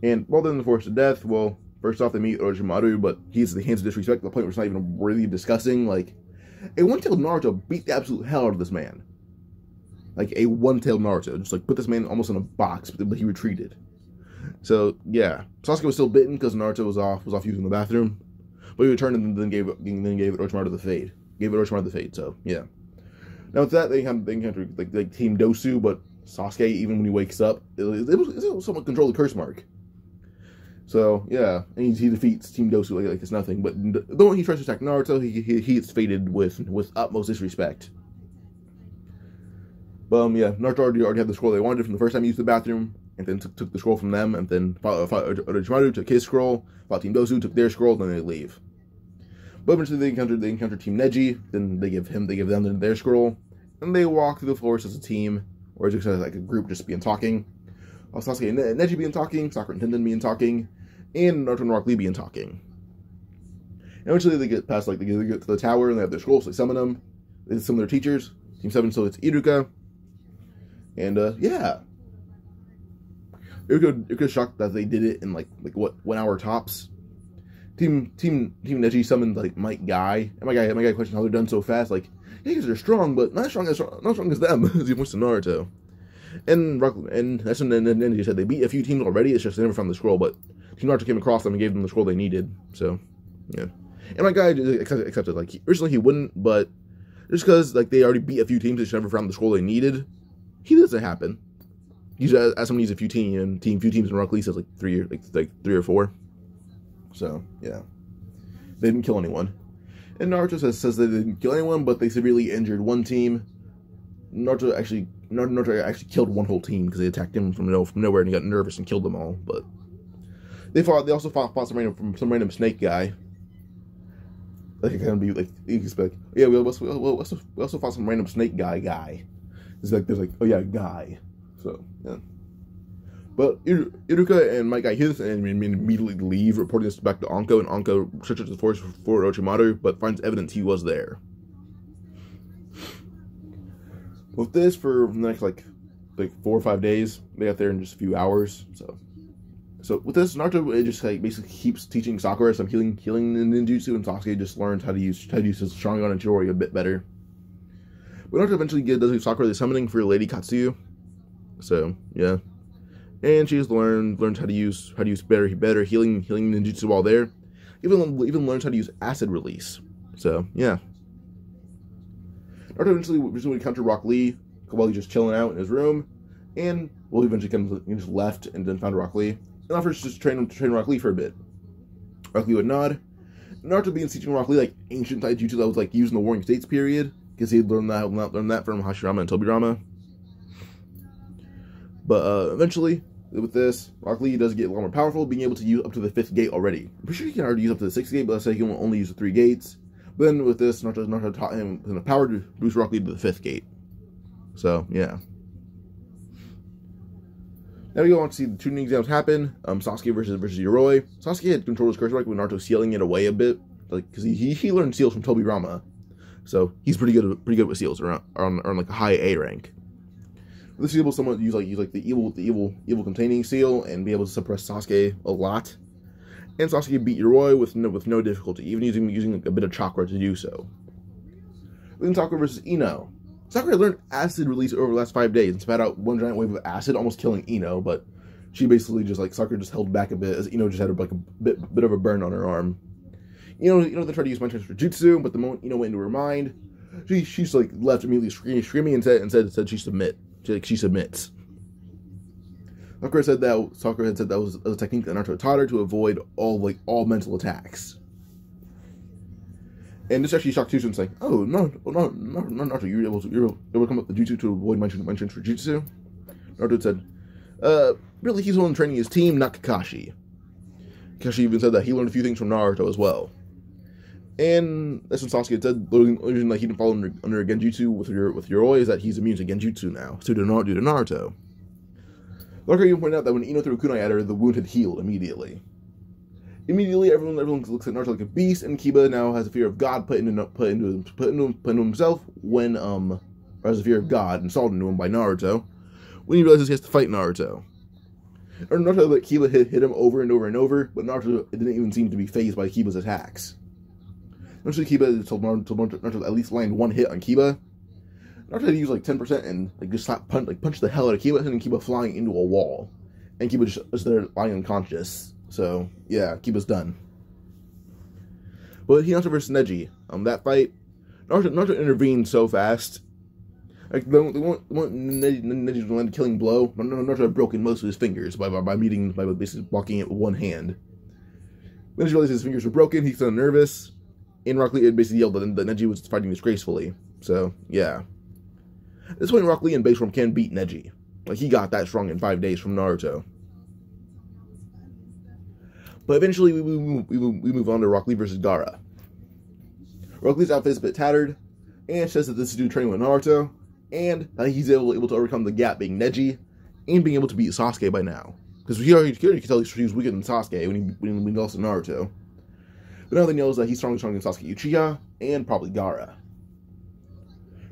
And while they're in the Forest of Death, well, first off, they meet Orochimaru, but he's the hands of disrespect to the point where it's not even worthy of discussing. Like, a one-tailed Naruto beat the absolute hell out of this man. Like, a one-tailed Naruto. Just, like, put this man almost in a box, but he retreated. So, yeah. Sasuke was still bitten because Naruto was off using the bathroom. But he returned and then gave Orochimaru the fade. So, yeah. Now with that, they encounter like Team Dosu, but Sasuke, even when he wakes up, it was somewhat control the curse mark. So yeah, and he defeats Team Dosu like it's nothing. But the when he tries to attack Naruto, he gets faded with utmost disrespect. But yeah, Naruto already had the scroll they wanted from the first time he used the bathroom, and then took the scroll from them, and then fought Orochimaru, took his scroll, fought Team Dosu, took their scroll, then they leave. But eventually they encounter Team Neji, then they give them their scroll, and they walk through the forest as a team, or just like a group just talking. Sasuke and Neji being talking, Sakura and Tenten being talking, and Naruto and Rock Lee being talking. And eventually they get past, they get to the tower, and they have their scrolls, so they summon them. They summon their teachers. Team 7, so it's Iruka. And yeah. Iruka's shocked that they did it in like what, 1 hour tops. Team Neji summoned Mike Guy, and my guy questioned how they're done so fast. Like, yeah, because they're strong, but not strong as them. As he points to Naruto, and that's when Neji said they beat a few teams already. It's just they never found the scroll, but Team Naruto came across them and gave them the scroll they needed. So yeah, and my guy accepted. Originally he wouldn't, but just because they already beat a few teams, they just never found the scroll they needed. He lets it happen. Usually, as someone needs a few teams, and Rock Lee says 3 or 4. So, yeah. They didn't kill anyone. And Naruto says they didn't kill anyone, but they severely injured one team. Naruto actually killed one whole team because they attacked him from nowhere and he got nervous and killed them all. But they also fought some random snake guy. It kind of be you expect. Yeah, we also fought some random snake guy. It's oh yeah, guy. So yeah. But Iruka and Mike Guy hear this and immediately leave, reporting this back to Anko, and Anko searches the forest for Orochimaru, but finds evidence he was there. With this, for the next 4 or 5 days, they got there in just a few hours. So with this, Naruto just basically keeps teaching Sakura some healing ninjutsu, and Sasuke just learns how to use his Sharingan and Chidori a bit better. But Naruto eventually does give Sakura the summoning for Lady Katsuyu. So yeah. And she's learned how to use better healing ninjutsu while there. Even learns how to use acid release. So yeah. Naruto eventually encountered Rock Lee while he's just chilling out in his room, and he eventually just left and then found Rock Lee and offers to train Rock Lee for a bit. Rock Lee would nod. Naruto began teaching Rock Lee ancient taijutsu that was used in the Warring States period, because he had learned that from Hashirama and Tobirama. But eventually, with this, Rock Lee does get a lot more powerful, being able to use up to the 5th gate already. I'm pretty sure he can already use up to the 6th gate, but let's say he can only use the 3 gates. But then with this, Naruto taught him the power to boost Rock Lee to the 5th gate. So, yeah. Now we go on to see the tuning exams happen. Sasuke versus Yoroi. Sasuke had controlled his curse mark with Naruto sealing it away a bit, because he learned seals from Tobirama. So he's pretty good with seals, around a high A rank. This is able to somewhat use the evil containing seal and be able to suppress Sasuke a lot. and Sasuke beat Yoroi with no difficulty, even using a bit of chakra to do so. Then Sakura versus Ino. Sakura learned acid release over the last 5 days and spat out one giant wave of acid, almost killing Ino, but she basically just, like, Sakura just held back a bit, as Ino just had, like, a bit of a burn on her arm. Ino then tried to use my transfer jutsu, but the moment Ino went into her mind, she's like, left immediately screaming and said she submits. Sakura had said that was a technique that Naruto taught her to avoid all mental attacks. And this actually shocked Jay-Sensei. Oh, no, Naruto, you were able to come up with the jutsu to avoid my transfer jutsu? Naruto said, really, he's the one training his team, not Kakashi. Kakashi even said that he learned a few things from Naruto as well. And that's when Sasuke said, the reason that he didn't fall under a Genjutsu with Yoroi is that he's immune to Genjutsu now, so due to Naruto. Sakura even pointed out that when Ino threw a kunai at her, the wound had healed immediately. Immediately, everyone looks at Naruto like a beast, and Kiba now has a fear of God put into himself when or has a fear of God installed into him by Naruto when he realizes he has to fight Naruto. Naruto let Kiba hit him over and over and over, but Naruto didn't even seem to be fazed by Kiba's attacks. Eventually, Kiba told Naruto to at least land one hit on Kiba. Naruto had to use like 10% and like just punch the hell out of Kiba, sending Kiba flying into a wall, and Kiba just was there lying unconscious. So yeah, Kiba's done. But Hinata versus Neji, that fight, Naruto intervened so fast. Like the one Neji's landed killing blow, Naruto had broken most of his fingers by basically blocking it with one hand. When he realized his fingers were broken, he got nervous, and Rock Lee basically yelled that Neji was fighting disgracefully. So yeah. At this point, Rock Lee in base form can beat Neji. Like, he got that strong in 5 days from Naruto. But eventually, we move on to Rock Lee versus Gaara. Rock Lee's outfit is a bit tattered, and says that this is due to training with Naruto, and that he's able to overcome the gap being Neji, and being able to beat Sasuke by now. Because he already could tell he was weaker than Sasuke when he lost to Naruto. But now he knows that he's stronger than Sasuke Uchiha, and probably Gaara.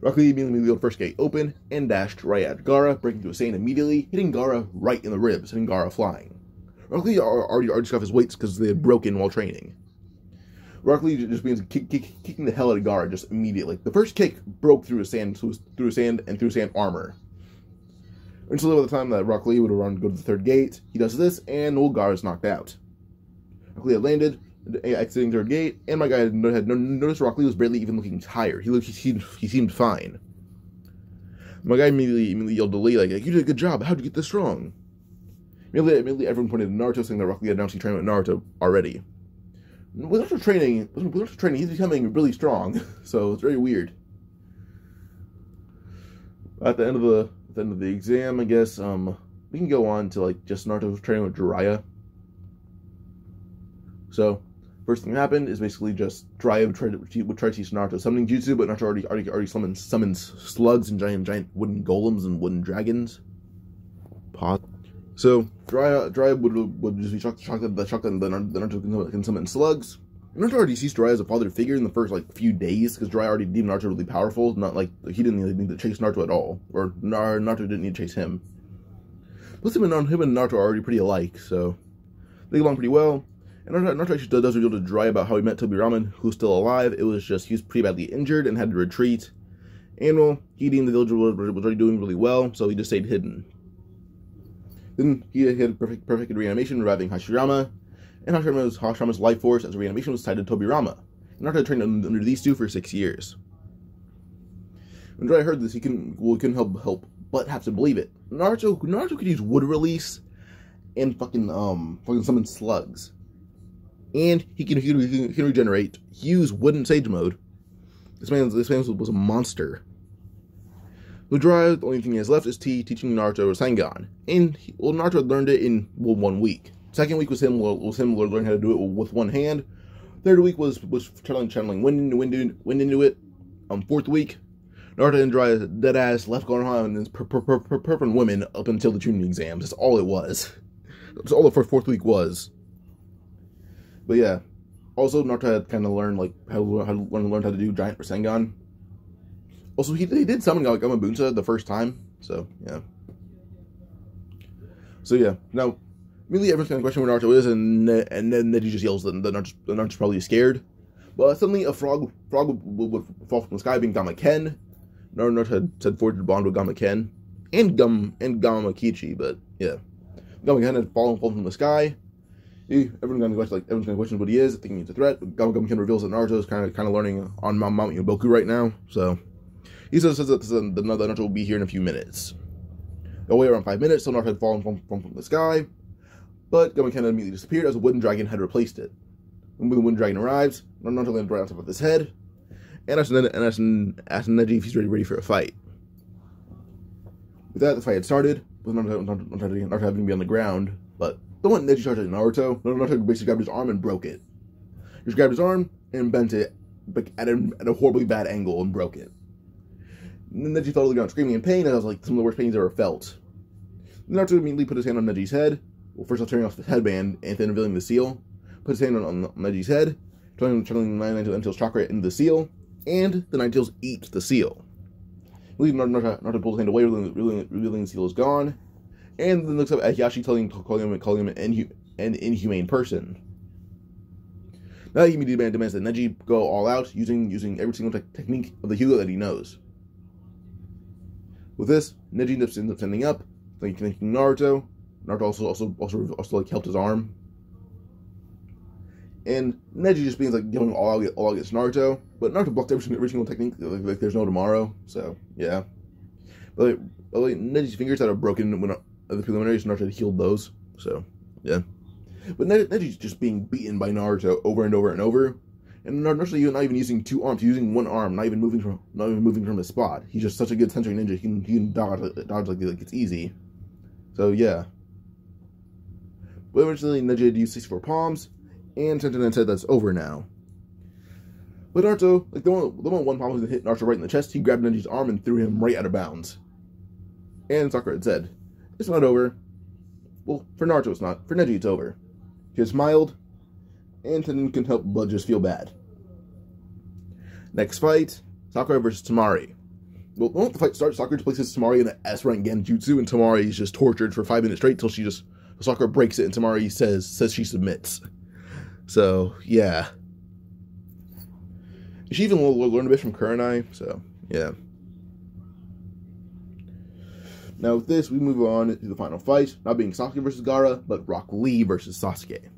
Rock Lee immediately got the first gate open and dashed right at Gaara, breaking through a Saiyan immediately, hitting Gaara right in the ribs, sending Gaara flying. Rock Lee already took off his weights because they had broken while training. Rock Lee just begins kicking the hell out of Gaara just immediately. The first kick broke through his sand armor. Until by the time that Rock Lee would have go to the third gate, he does this, and old Gaara's knocked out. Rock Lee had landed, exiting third gate, and my guy had noticed Rock Lee was barely even looking tired. He seemed fine. My guy immediately yelled to Lee, like, "You did a good job. How'd you get this strong?" Immediately everyone pointed to Naruto, saying that Rock Lee had announced he trained with Naruto already. With Naruto training, he's becoming really strong, so it's very weird. At the end of the exam, I guess we can go on to like just Naruto training with Jiraiya. So first thing that happened is basically just Jiraiya would try to teach Naruto summoning jutsu, but Naruto already summons slugs and giant wooden golems and wooden dragons. So Jiraiya would just be shocked that Naruto can summon slugs. Naruto already sees Jiraiya as a father figure in the first like few days, because Jiraiya already deemed Naruto really powerful. Not like he didn't need to chase Naruto at all, or Naruto didn't need to chase him. Plus him and Naruto are already pretty alike, so they get along pretty well. And Naruto actually does reveal to Jiraiya about how he met Tobirama, who's still alive. It was just he was pretty badly injured and had to retreat. And well, he deemed the village was already doing really well, so he just stayed hidden. Then he had perfect reanimation, reviving Hashirama, and Hashirama's life force as a reanimation was tied to Tobirama. And Naruto trained under these two for 6 years. When Jiraiya heard this, he couldn't help but have to believe it. Naruto could use wood release and fucking summon slugs. And he can regenerate. He used wooden sage mode. This man was a monster. With Jiraiya, the only thing he has left is teaching Naruto Rasengan. And Naruto learned it in 1 week. Second week was him learning how to do it with one hand. Third week was channeling wind into it. Fourth week, Naruto and Jiraiya dead ass left going on and perping women up until the tuning exams. That's all it was. That's all the fourth week was. But yeah, also Naruto had kind of learned like how to do giant Rasengan. Also, he did summon like Gamabunsa the first time, so yeah. So yeah, now Immediately, everyone's kind of questioning where Naruto is, and then Neji just yells that Naruto's probably scared. But suddenly, a frog would fall from the sky, being Gamaken. Naruto had forged a bond with Gamaken and Gamakichi, but yeah, Gamaken had fallen from the sky. Everyone's gonna question what he is, thinking he's a threat. Gamaken reveals that Naruto is kind of learning on Mount Yoboku right now. So he says that Naruto will be here in a few minutes. They'll wait around 5 minutes, so Naruto had fallen from the sky. But Gamaken immediately disappeared as a wooden dragon had replaced it. When the wooden dragon arrives, Naruto lands right on top of his head, and asks Neji if he's ready for a fight. With that, the fight had started, with Naruto having to be on the ground, but the one Neji charged at Naruto basically grabbed his arm and broke it. He just grabbed his arm and bent it at a horribly bad angle and broke it. And then Neji fell to the ground screaming in pain, and that was like some of the worst pain he's ever felt. Naruto immediately put his hand on Neji's head. Well, first off, tearing off the headband and then revealing the seal. Put his hand on Neji's head, channeling the Nine Tails chakra into the seal, and the Nine Tails eat the seal. Naruto pulls his hand away, revealing the seal is gone, and then looks up at Yashi, calling him an inhumane person. Now he immediately demands that Neji go all out, using every single technique of the Hyuga that he knows. With this, Neji ends up standing up, thanking Naruto. Naruto also like helped his arm, and Neji just being like going all out against Naruto, but Naruto blocked every single technique like there's no tomorrow. So yeah, but Neji's fingers that are broken when the preliminaries, Naruto healed those. So yeah, but Neji's just being beaten by Naruto over and over and over, and Naruto not even using two arms, he's using one arm, not even moving from his spot. He's just such a good sensory ninja. He can dodge like it's easy. So yeah. But eventually, Neji had used 64 palms, and Tenten said that's over now. But Naruto, like the one palm that hit Naruto right in the chest, he grabbed Neji's arm and threw him right out of bounds. And Sakura had said, "It's not over." Well, for Naruto it's not. For Neji it's over. He had smiled, and Tenten couldn't help but just feel bad. Next fight, Sakura versus Temari. Well, when the fight starts, Sakura places Temari in an S-rank Genjutsu, and Temari is just tortured for 5 minutes straight till Sakura breaks it, and Temari says she submits. So, yeah. She even learned a bit from Kurenai, so, yeah. Now, with this, we move on to the final fight, not being Sasuke versus Gaara, but Rock Lee versus Sasuke.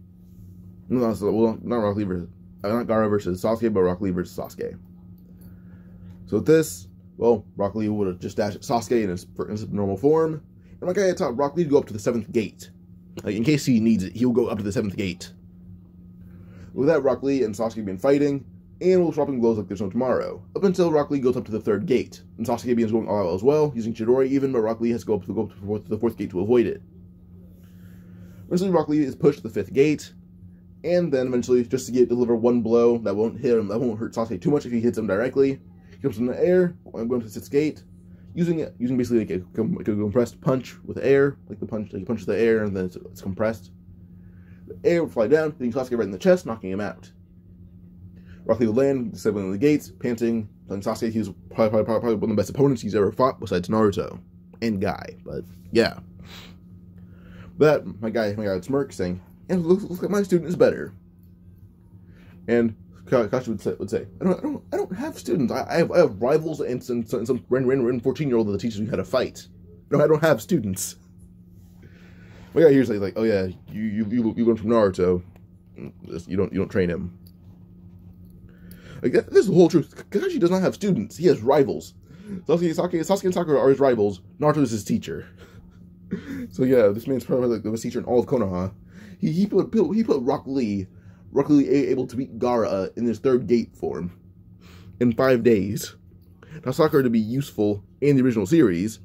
Well, not Rock Lee versus... not Gaara versus Sasuke, but Rock Lee versus Sasuke. So with this, well, Rock Lee would have just dashed at Sasuke in his normal form, and like I had taught Rock Lee to go up to the 7th gate. Like, in case he needs it, he'll go up to the 7th gate. With that, Rock Lee and Sasuke begin fighting, and will swapping blows like there's no tomorrow, up until Rock Lee goes up to the 3rd gate, and Sasuke begins going all out as well, using Chidori even, but Rock Lee has to go up to the 4th gate to avoid it. Eventually, Rock Lee is pushed to the 5th gate, and then eventually, just to deliver one blow that won't hit him, that won't hurt Sasuke too much if he hits him directly, he jumps in the air, going to the 6th gate, using basically like a compressed punch with air, like he punches the air and then it's compressed. The air will fly down, hitting Sasuke right in the chest, knocking him out. Rock Lee will land, disabling the gates, panting, telling Sasuke he was probably one of the best opponents he's ever fought besides Naruto and Guy. But yeah, but my guy would smirk, saying, "And looks like my student is better." And Kakashi would say, I don't have students. I have rivals and some random 14-year-old that teaches me how to fight. No, I don't have students. My guy here's like, oh yeah, you learn from Naruto. You don't train him. Like this is the whole truth. Kakashi does not have students. He has rivals. Sasuke and Sakura are his rivals. Naruto is his teacher. So yeah, this man's probably like the best teacher in all of Konoha. He put Rock Lee able to beat Gaara in his 3rd gate form in 5 days. Now Sakura to be useful in the original series,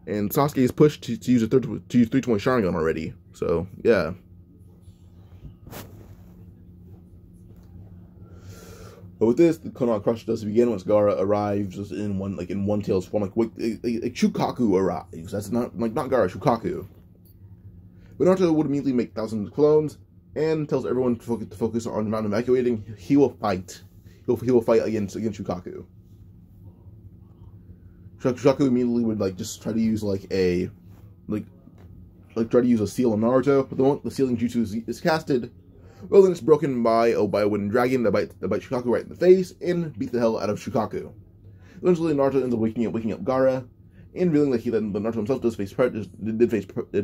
and Sasuke is pushed to use 3-point Sharingan already. So yeah. But with this, the Konoha Crush does begin once Gaara arrives just in one tail's form, like Shukaku arrives. That's not Gaara, Shukaku. But Naruto would immediately make thousands of clones and tells everyone to focus on not evacuating. He will fight. He will fight against Shukaku. Shukaku immediately would just try to use try to use a seal on Naruto, but the moment the sealing jutsu is casted, well, then it's broken by a wooden dragon that bites Shukaku right in the face and beats the hell out of Shukaku. Eventually, Naruto ends up waking up Gaara, and revealing that Naruto himself did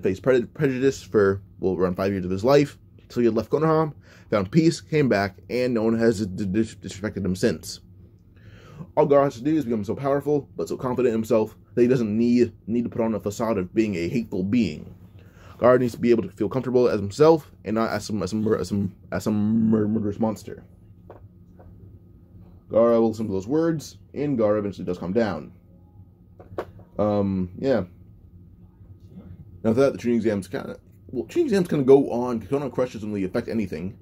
face prejudice for, well, around 5 years of his life. So he had left Konoha, found peace, came back, and no one has disrespected him since. All Gaara has to do is become so powerful, but so confident in himself, that he doesn't need to put on a facade of being a hateful being. Gaara needs to be able to feel comfortable as himself, and not as some murderous monster. Gaara will listen to those words, and Gaara eventually does calm down. Yeah. Now after that, the training exams kind of go on. Cannot questionably affect anything.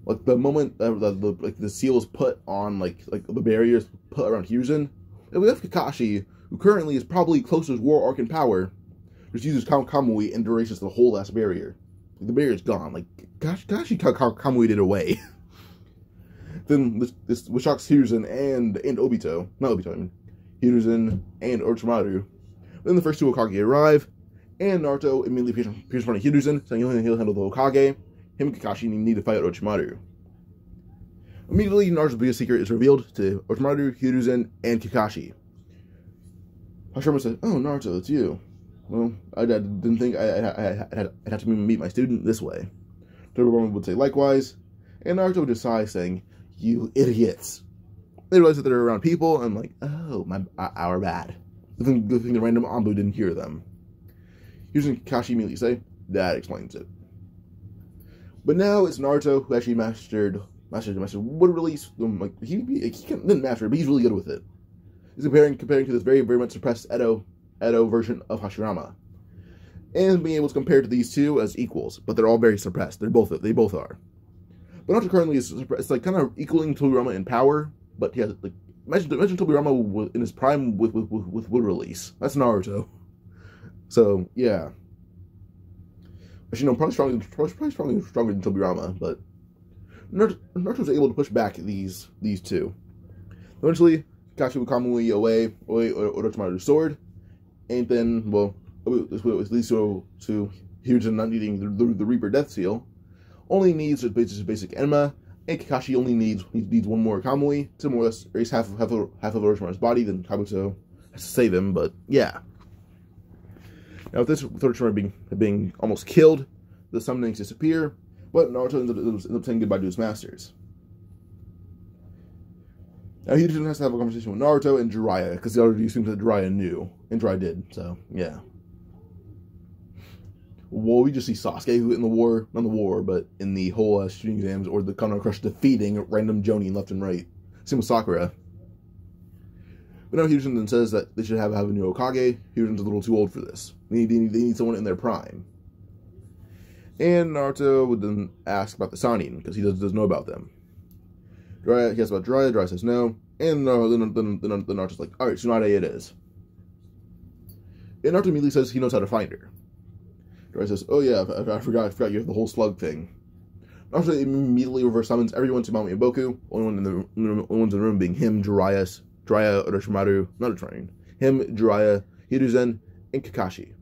Like the moment the seal is put on, like the barriers put around Hiruzen, and we have Kakashi, who currently is probably closest War Arc in power, just uses Kamui and erases the whole last barrier. The barrier is gone. Like Kakashi Kamui did away. Then this shocks Hiruzen and Obito. Not Obito, I mean Hiruzen and Orochimaru. Then the first two Hokage arrive, and Naruto immediately appears in front of Hiruzen, saying he'll handle the Hokage. Him and Kakashi need to fight Orochimaru. Immediately, Naruto's biggest secret is revealed to Orochimaru, Hiruzen, and Kakashi. Hashirama says, "Oh, Naruto, it's you. Well, I didn't think I'd have to meet my student this way." Tobirama would say likewise, and Naruto would just sigh, saying, "You idiots." They realize that they're around people, and I'm like, "Oh, our bad." Good thing the random Anbu didn't hear them. Hiruzen and Kakashi immediately say, "That explains it." But now it's Naruto who actually mastered wood release. Like he didn't master it, but he's really good with it. He's comparing to this very much suppressed Edo version of Hashirama, and being able to compare to these two as equals. But they're all very suppressed. They both are. But Naruto currently is suppressed. It's like kind of equaling Tobirama in power, but he has like imagine Tobirama in his prime with wood release. That's Naruto. So yeah. Actually, no, probably stronger than Tobirama, but Naruto was able to push back these two. Eventually, Kakashi would Kamui away Orochimaru's sword, and then, well, this leads to Hiruzen not needing the Reaper Death Seal. Only needs just basic Enma, and Kakashi only needs one more Kamui to more or less erase half of Orochimaru's body. Then Kabuto has to save him, but yeah. Now, with Orochimaru being almost killed, the summonings disappear, but Naruto ends up saying goodbye to his masters. Now, Hiruzen has to have a conversation with Naruto and Jiraiya, because he already assumes that Jiraiya knew, and Jiraiya did, so, yeah. Well, we just see Sasuke, who in the whole shooting exams, or the Konoha Crush defeating random Jonin left and right. Same with Sakura. But now Hiruzen then says that they should have a new Hokage. Hiruzen's a little too old for this. They need someone in their prime. And Naruto would then ask about the Sannin, because he does know about them. He asks about Jiraiya. Jiraiya says no. And then Naruto's like, alright, Tsunade it is. And Naruto immediately says he knows how to find her. Jiraiya says, oh yeah, I forgot you have the whole slug thing. Naruto immediately reverse summons everyone to Mami and Boku. Only ones in the room being him, Jiraiya, Orochimaru, not a train. Him, Jiraiya, Hiruzen, and Kakashi.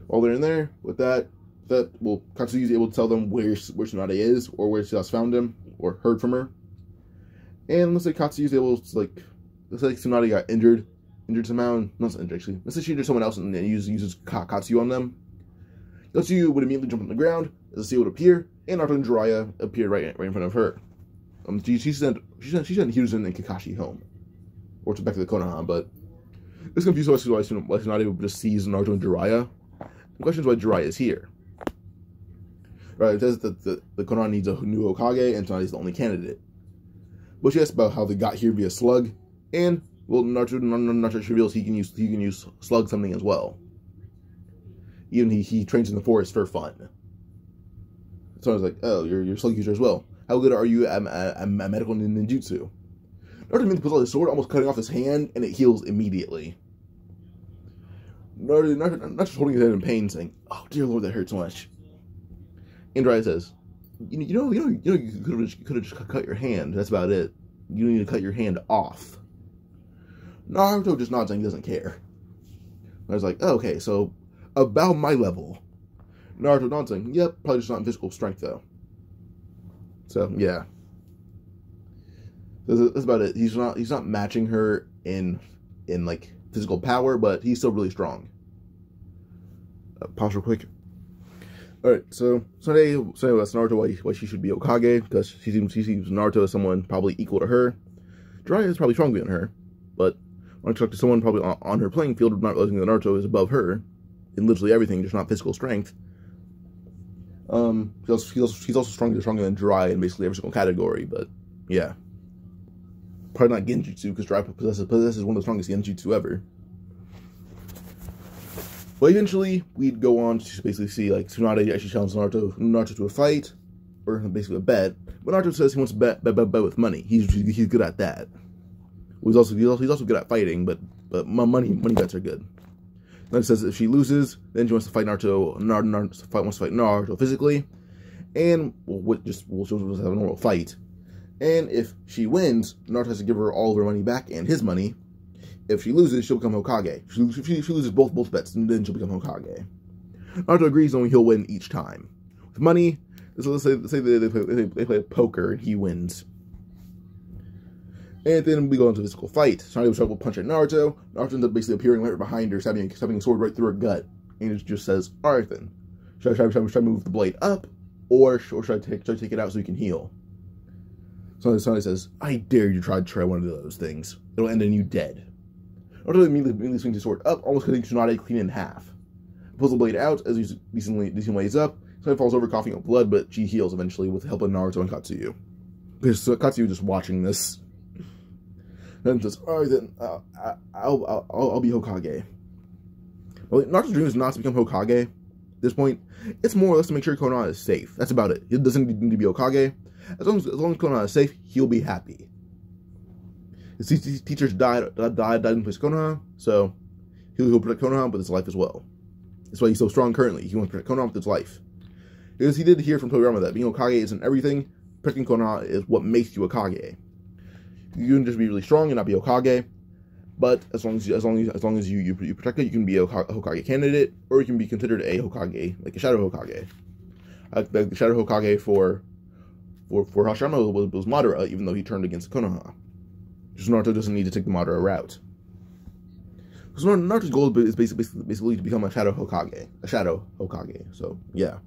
While they're in there, with that Katsuyu is able to tell them where Tsunade is, or where she last found him, or heard from her. And let's say Katsuyu is able to, let's say Tsunade got injured somehow, not injured actually. Let's say she injured someone else and then uses Katsuyu on them. Katsuyu would immediately jump on the ground, as the seal would appear, and Naruto and Jiraiya appear right in front of her. She sent Hiruzen and Kakashi home, or back to the Konoha, but it's confused why Tsunade just sees Naruto and Jiraiya. The question is why Jiraiya is here. Right, it says that the Konoha needs a new Hokage, and Tsunade is the only candidate. But she asks about how they got here via slug, and well, Naruto reveals he can use slug something as well. Even he trains in the forest for fun. So I was like, oh, you're a slug user as well. How good are you at medical ninjutsu? Naruto immediately pulls out his sword, almost cutting off his hand, and it heals immediately. Naruto not just holding his head in pain, saying, "Oh dear Lord, that hurts so much." And Jiraiya says, "You could have just cut your hand. That's about it. You need to cut your hand off." Naruto just nods, saying he doesn't care. I was like, oh, okay, so about my level. Naruto dancing. Yep, probably just not in physical strength though. So yeah, that's about it. He's not matching her in like physical power, but he's still really strong. Pause real quick. Alright, so Sunday that's Naruto why she should be Hokage, because she seems Naruto as someone probably equal to her. Jiraiya is probably stronger than her, but when I talk to someone probably on her playing field, not realizing that Naruto is above her in literally everything, just not physical strength. He's also stronger than Jiraiya in basically every single category, but yeah. Probably not Genjutsu, because Jiraiya possesses one of the strongest Genjutsu ever. But eventually, we'd go on to basically see, like, Tsunade actually challenges Naruto to a fight, or basically a bet. But Naruto says he wants to bet with money. He's good at that. He's also good at fighting, but money bets are good. Then it says if she loses, then she wants to fight Naruto physically, and we'll just have a normal fight. And if she wins, Naruto has to give her all of her money back and his money. If she loses, she'll become Hokage. If she loses both bets, then she'll become Hokage. Naruto agrees, only he'll win each time. With money, so let's say they play poker and he wins. And then we go into a physical fight. Tsunade was trying to punch at Naruto. Naruto ends up basically appearing right behind her, stabbing a sword right through her gut. And it just says, alright then. Should I move the blade up? Or should I take it out so you can heal? So Tsunade says, I dare you to try one of those things. It'll end in you dead. Naruto immediately swings his sword up, almost cutting Tsunade clean in half. Pulls the blade out as he decently lays up. Tsunade falls over coughing up blood, but she heals eventually with the help of Naruto and Katsuyu. Because Katsuyu just watching this. Then says, alright then, I'll be Hokage. Well, Naruto's dream is not to become Hokage. At this point, it's more or less to make sure Konoha is safe. That's about it. He doesn't need to be Hokage. As long as Konoha is safe, he'll be happy. His teachers died in place of Konoha, so he'll protect Konoha with his life as well. That's why he's so strong currently. He wants to protect Konoha with his life. Because he did hear from Toriyama that being Hokage isn't everything. Protecting Konoha is what makes you Hokage. You can just be really strong and not be Hokage, but as long as you protect it, you can be a Hokage candidate, or you can be considered a Hokage, like a Shadow Hokage. The Shadow Hokage for Hashirama was Madara, even though he turned against Konoha. Just Naruto doesn't need to take the Madara route. So Naruto's goal is basically to become a Shadow Hokage. So yeah.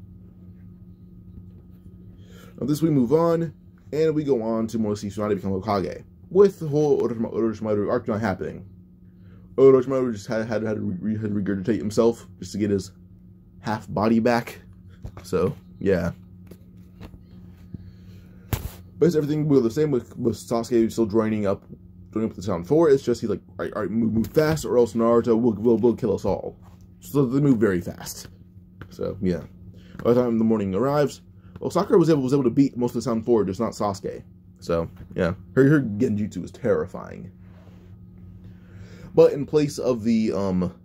Now this we move on, and we go on to more see Tsunade become Hokage. With the whole Orochimaru arc not happening, Orochimaru just had to regurgitate himself just to get his half body back. So yeah. But everything will be the same with Sasuke still joining up the Sound 4. It's just he's like, alright, move fast, or else Naruto will kill us all. So they move very fast. So yeah. By the time the morning arrives, well, Sakura was able to beat most of the Sound 4, just not Sasuke. So yeah, her Genjutsu is terrifying. But in place of the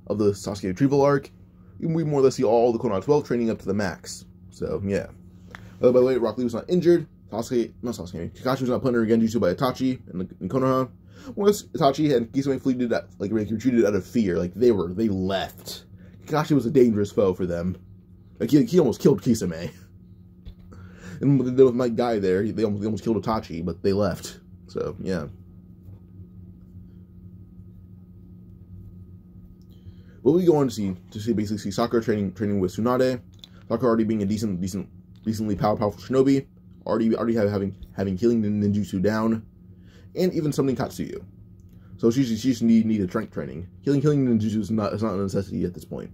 Sasuke retrieval arc, we more or less see all the Konoha 12 training up to the max. So yeah. By the way, Rock Lee was not injured. Kakashi was not put under Genjutsu by Itachi and Konoha. Once Itachi and Kisame retreated out of fear, like they left. Kakashi was a dangerous foe for them. Like he almost killed Kisame. And with my guy there, they almost killed Itachi, but they left. So yeah. But we go on to basically see Sakura training with Tsunade. Sakura already being a decently powerful shinobi, already having healing ninjutsu down, and even summoning Katsuyu. So she just needed strength training. Healing ninjutsu is not a necessity at this point.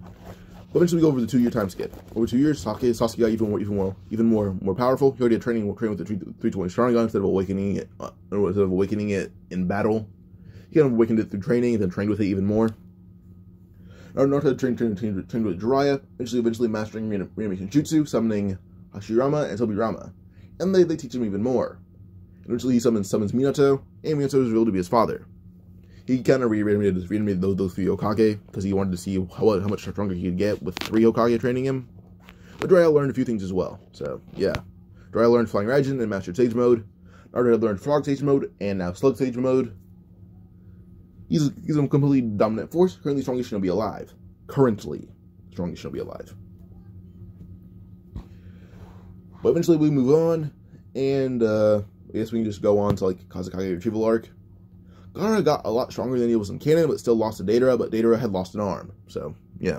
But eventually we go over the 2-year time skip. Over 2 years, Sasuke got even more powerful. He already had training with the 320 Sharingan instead of awakening it in battle. He kind of awakened it through training and then trained with it even more. Naruto trained with Jiraiya, eventually mastering reanimation jutsu, summoning Hashirama and Tobirama. And they teach him even more. Eventually he summons Minato, and Minato is revealed to be his father. He kind of reanimated those 3 Hokage, because he wanted to see how much stronger he could get with 3 Hokage training him. But Jiraiya learned a few things as well, so yeah. Jiraiya learned Flying Raijin and Mastered Sage Mode. Naruto had learned Frog Sage Mode, and now Slug Sage Mode. He's a completely dominant force, currently strongest shinobi alive. currently the strongest shinobi alive. But eventually we move on, and I guess we can just go on to like Kazekage retrieval arc. Gaara got a lot stronger than he was in canon, but still lost to Deidara, but Deidara had lost an arm. So, yeah.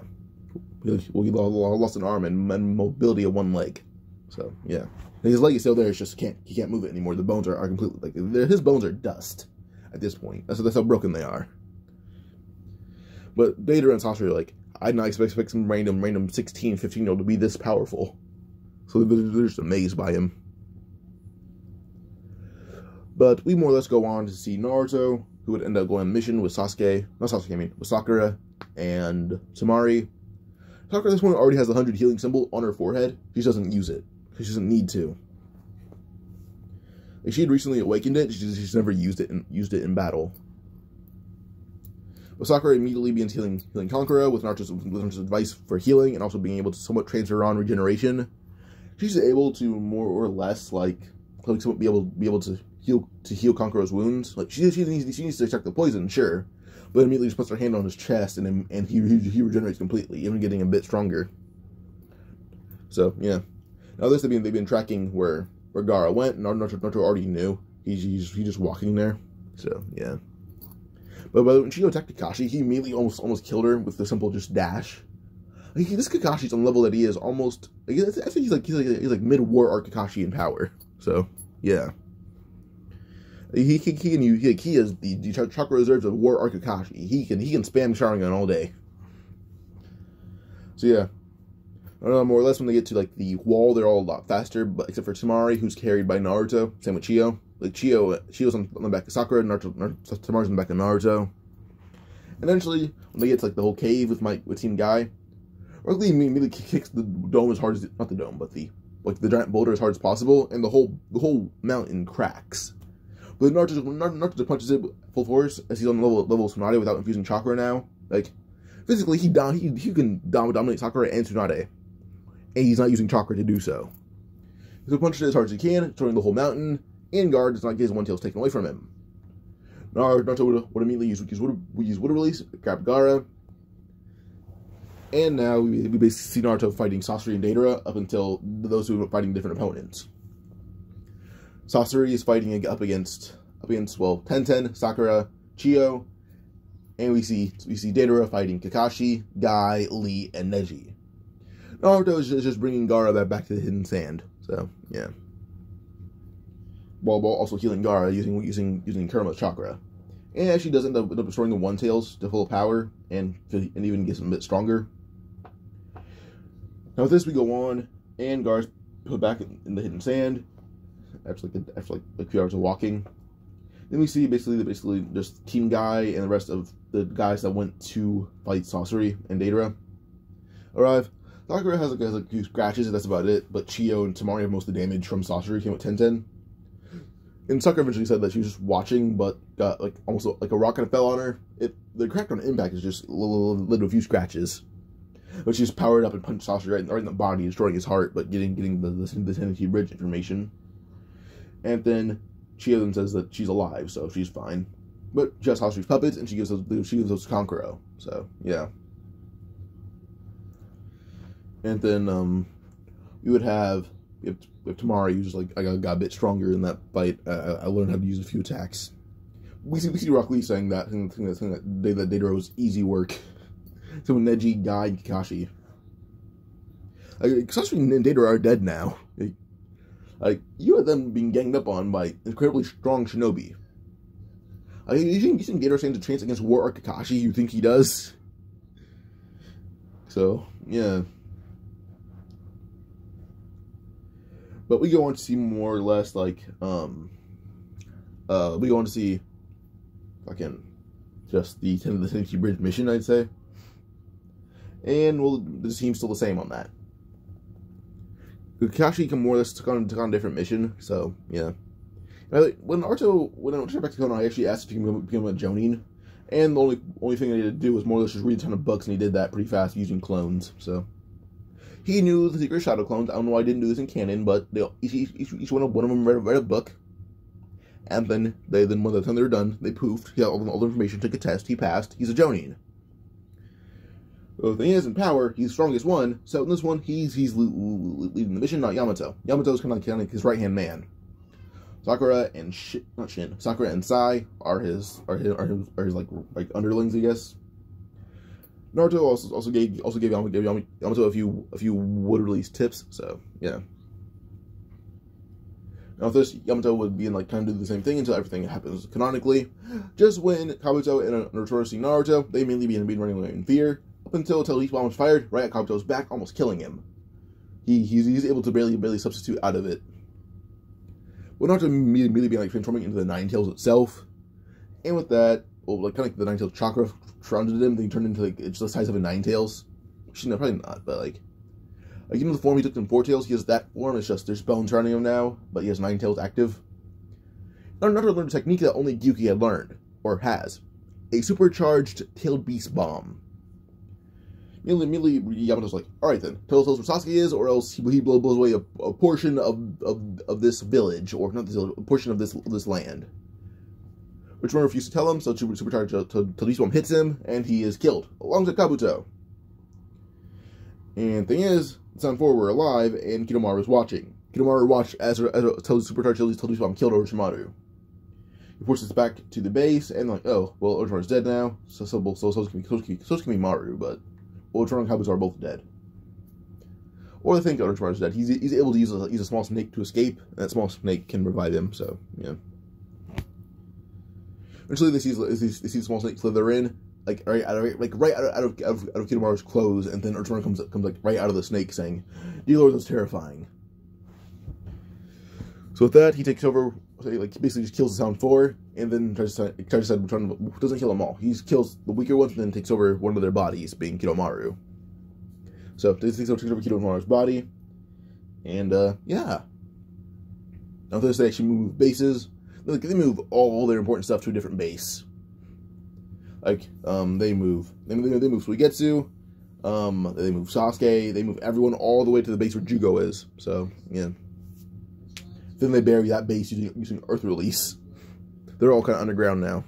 He lost an arm and mobility of one leg. So, yeah. And his leg is still there, it's just he can't move it anymore. The bones are completely, like, his bones are dust at this point. That's how broken they are. But Deidara and Sasori are like, I did not expect some random 16, 15-year-old to be this powerful. So they're just amazed by him. But we more or less go on to see Naruto, who would end up going on a mission with with Sakura and Temari. Sakura at this point already has the 100 healing symbol on her forehead. She just doesn't use it, because she doesn't need to. Like, she had recently awakened it, she's never used it in battle. But Sakura immediately begins healing Kankura with Naruto's advice for healing, and also being able to somewhat transfer on regeneration. She's able to more or less be able to heal Kankura's wounds. Like she needs to extract the poison, sure, but immediately just puts her hand on his chest and he regenerates completely, even getting a bit stronger. So yeah, now this they've been tracking where Gaara went. Naruto already knew. He's just walking there. So yeah, but when Chiyo attacked Kakashi, he immediately almost killed her with the simple just dash. Like, this Kakashi's on the level that he is almost. Like, I think he's like mid-war arc Kakashi in power. So yeah, he is the chakra reserves of war arc Kakashi. He can spam Sharingan all day. So yeah, more or less when they get to like the wall, they're all a lot faster. But except for Temari, who's carried by Naruto. Same with Chiyo. Like Chiyo's on the back of Sakura. Temari's on the back of Naruto. And eventually, when they get to like the whole cave with Team Guy. Luckily, he immediately kicks the dome as hard as not the dome, but the giant boulder as hard as possible, and the whole mountain cracks. But Naruto punches it full force as he's on the level of Tsunade without infusing chakra now. Like physically, he can dominate Sakura and Tsunade, and he's not using chakra to do so. So he punches it as hard as he can, destroying the whole mountain. And Gaara does not get his one tails taken away from him. Naruto would immediately use Water Release, grab Gaara. And now we basically see Naruto fighting Sasori and Deidara up until those who are fighting different opponents. Sasori is fighting up against Tenten, Sakura, Chiyo, and we see Deidara fighting Kakashi, Guy, Lee, and Neji. Naruto is just bringing Gaara back to the hidden sand. So yeah, while also healing Gaara using Kurama's chakra, and she does end up destroying the One Tails to full power and even gets him a bit stronger. Now with this we go on, and Gaara's put back in the hidden sand after like a few hours of walking. Then we see basically just Team Guy and the rest of the guys that went to fight Sasori and Deidara arrive. Sakura has a few scratches, and that's about it. But Chiyo and Temari have most of the damage from Sasori came with Tenten. And Sakura eventually said that she was just watching, but got almost like a rock kind of fell on her. The crack on impact is just a few scratches. But she just powered up and punched Sasori right in the body, destroying his heart, but getting the Tennessee Bridge information. And then Chiyo then says that she's alive, so she's fine. But just Sasori's puppets, and she gives those to Kankuro. So yeah. And then we have Temari, who's just like, I got a bit stronger in that fight. I learned how to use a few attacks. We see Rock Lee saying that Deidara was easy work. So when Neji, Guy, and Kakashi. Sasori and Deidara are dead now. You had them being ganged up on by incredibly strong shinobi. You think Deidara stands a chance against War Arc Kakashi? You think he does? So, yeah. But we go on to see more or less we go on to see just the Tennessee Bridge mission, I'd say. And well, the team's still the same on that. Kakashi can more or less took on a different mission, so yeah. When Naruto went back to Konoha, I actually asked if he can become a Jonin, and the only thing I needed to do was more or less just read a ton of books, and he did that pretty fast using clones. So he knew the secret shadow clones. I don't know why I didn't do this in canon, but each one of them read a book, and then when by the time they were done, they poofed. He got all the information, took a test, he passed. He's a Jonin. The thing is, in power, he's the strongest one, so in this one, he's leading the mission, not Yamato. Yamato's kind of like his right-hand man. Sakura and Sakura and Sai are his like underlings, I guess. Naruto also gave Yamato a few wood release tips, so yeah. Now, with this, Yamato would be in like kind of do the same thing until everything happens canonically. Just when Kabuto and Naruto see Naruto, they mainly be running away in fear, up until each bomb is fired right at Kabuto's back, almost killing him. He's able to barely substitute out of it. Well, Naruto immediately being like transforming into the Nine Tails itself, and with that, well, like kind of like the Nine Tails chakra surrounded him, then he turned into like it's the size of a Nine Tails. Actually, no, probably not, but like even the form he took in Four Tails, he has that form. It's just there's bones surrounding him now, but he has Nine Tails active. Naruto learned a technique that only Gyuki had learned, or has, a supercharged tailed beast bomb. Immediately, Yamato's like, alright then, tell us what Sasuke is, or else he blows away a portion of this village, or not this village, a portion of this land. Which one refused to tell him, so supercharged till beast bomb hits him, and he is killed, alongside Kabuto. And thing is, Sun 4 were alive, and Kidomaru was watching. Kidomaru watched as supercharged till beast bomb killed Orochimaru. He forces back to the base, and like, oh, well, Orochimaru's dead now, so can be Maru, but Orochimaru and Kabuto are both dead. Or they think Orochimaru's dead. He's able to use a small snake to escape, and that small snake can revive him, so, yeah. Eventually, they see the small snake slither in, like right out of Kidomaru's clothes, and then Orochimaru comes like right out of the snake, saying, "Dear Lord, that's terrifying." So with that, he takes over, like basically just kills the Sound 4, and then doesn't kill them all. He kills the weaker ones, and then takes over one of their bodies, being Kidomaru. So this takes over Kidomaru's body, and yeah. Now this they actually move bases. They move all their important stuff to a different base. Like they move Suigetsu, they move Sasuke, they move everyone all the way to the base where Jugo is. So yeah. Then they bury that base using Earth Release. They're all kind of underground now.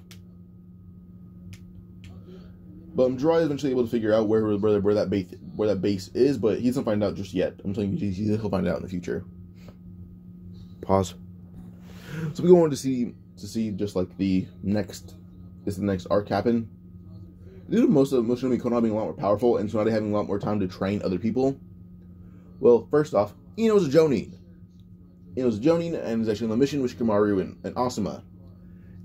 But Jiraiya is eventually able to figure out where that base is, but he doesn't find out just yet. I'm telling you, he'll find out in the future. Pause. So we go on to see just like the next arc happen. Due to most of Konoha being a lot more powerful and Tsunade having a lot more time to train other people. Well, first off, Ino's a Jonin. Ino's a Jonin and is actually on the mission with Shikamaru and Asuma.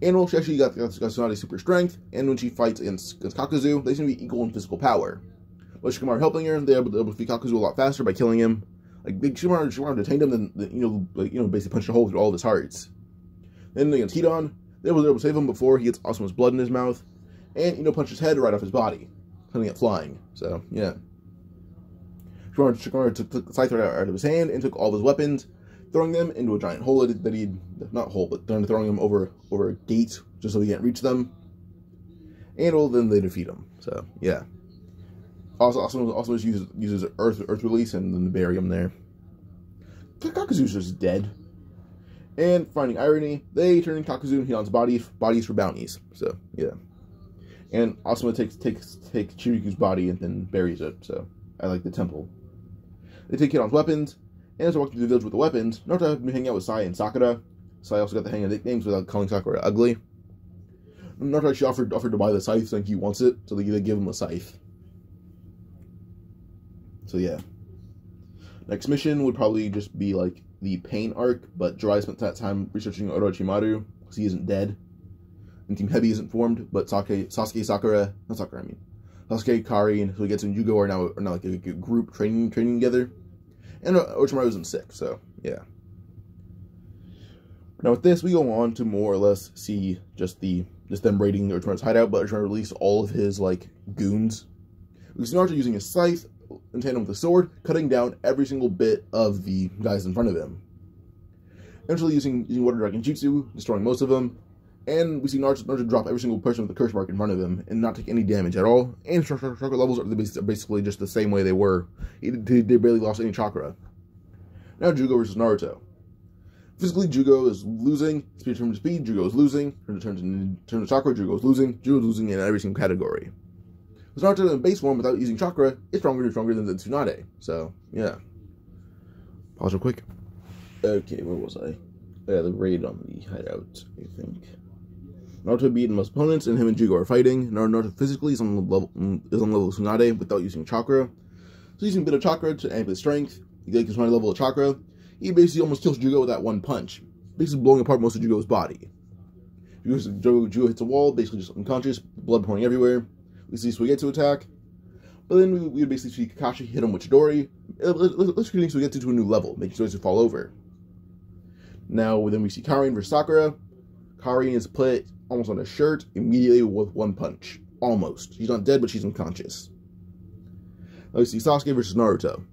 And well, she actually got Tsunade's super strength, and when she fights against Kakuzu, they seem to be equal in physical power. With Shikamaru helping her, they're able to defeat Kakuzu a lot faster by killing him. Like Shikamaru detained him, then basically punched a hole through all of his hearts. Then against Hidan, they were able to save him before he gets Asuma's blood in his mouth, and punched his head right off his body, sending it flying. So yeah, Shikamaru took the scythe out of his hand and took all of his weapons, throwing them into a giant hole throwing them over a gate just so he can't reach them. And then they defeat him. So yeah. Also uses Earth Release and then bury him there. Kakuzu's just dead. And finding irony, they turn Kakuzu and Hidan's bodies for bounties. So yeah. And Asuma takes Chiriku's body and then buries it. So I like the temple. They take Hidan's weapons. And as they're walking through the village with the weapons, Naruto has been hanging out with Sai and Sakura. Sai also got the hang of nicknames without calling Sakura ugly. Naruto actually offered to buy the scythe, saying he wants it, so they give him a scythe. So yeah. Next mission would probably just be like the Pain arc, but Jiraiya spent that time researching Orochimaru, because he isn't dead. And Team Heavy isn't formed, but Sasuke, Kari, and Suigetsu and Jugo are now like a group training together. And Orochimaru isn't sick, so yeah. Now with this, we go on to more or less see just them raiding Orochimaru's hideout, but Orochimaru released all of his like goons. We see Naruto using his scythe in tandem with a sword, cutting down every single bit of the guys in front of him. Eventually using Water Dragon Jutsu, destroying most of them. And we see Naruto drop every single person with the curse mark in front of him and not take any damage at all. And chakra levels are basically just the same way they were. They barely lost any chakra. Now Jugo versus Naruto. Physically, Jugo is losing. Speed turn to speed, Jugo is losing. Turn to chakra, Jugo is losing. Jugo is losing in every single category. Because Naruto in base form without using chakra is stronger than the Tsunade. So, yeah. Pause real quick. Okay, where was I? Yeah, the raid on the hideout, I think. Naruto beat most opponents, and him and Jugo are fighting. Naruto physically is on level of Tsunade without using chakra. So using a bit of chakra to amp his strength, he gets his level of chakra. He basically almost kills Jugo with that one punch, basically blowing apart most of Jugo's body. Jugo hits a wall, basically just unconscious, blood pouring everywhere. We see Suigetsu attack, but then we would basically see Kakashi hit him with Chidori. Let's continue Suigetsu to a new level, making Suigetsu fall over. Now, then we see Karin versus Sakura. Karin is put almost on a shirt immediately with one punch. Almost. She's not dead, but she's unconscious. Now we see Sasuke versus Naruto.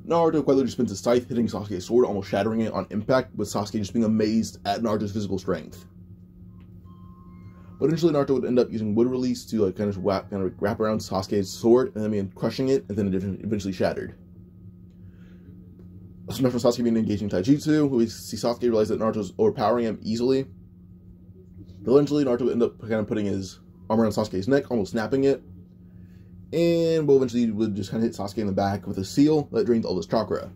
Naruto quite literally spins his scythe, hitting Sasuke's sword, almost shattering it on impact, with Sasuke just being amazed at Naruto's physical strength. But eventually Naruto would end up using wood release to kind of wrap around Sasuke's sword, and then crushing it, and then it eventually shattered. So now from Sasuke being engaging Taijutsu, we see Sasuke realize that Naruto's overpowering him easily. But eventually Naruto would end up kind of putting his arm around Sasuke's neck, almost snapping it. And well, eventually would just kind of hit Sasuke in the back with a seal that drains all his chakra.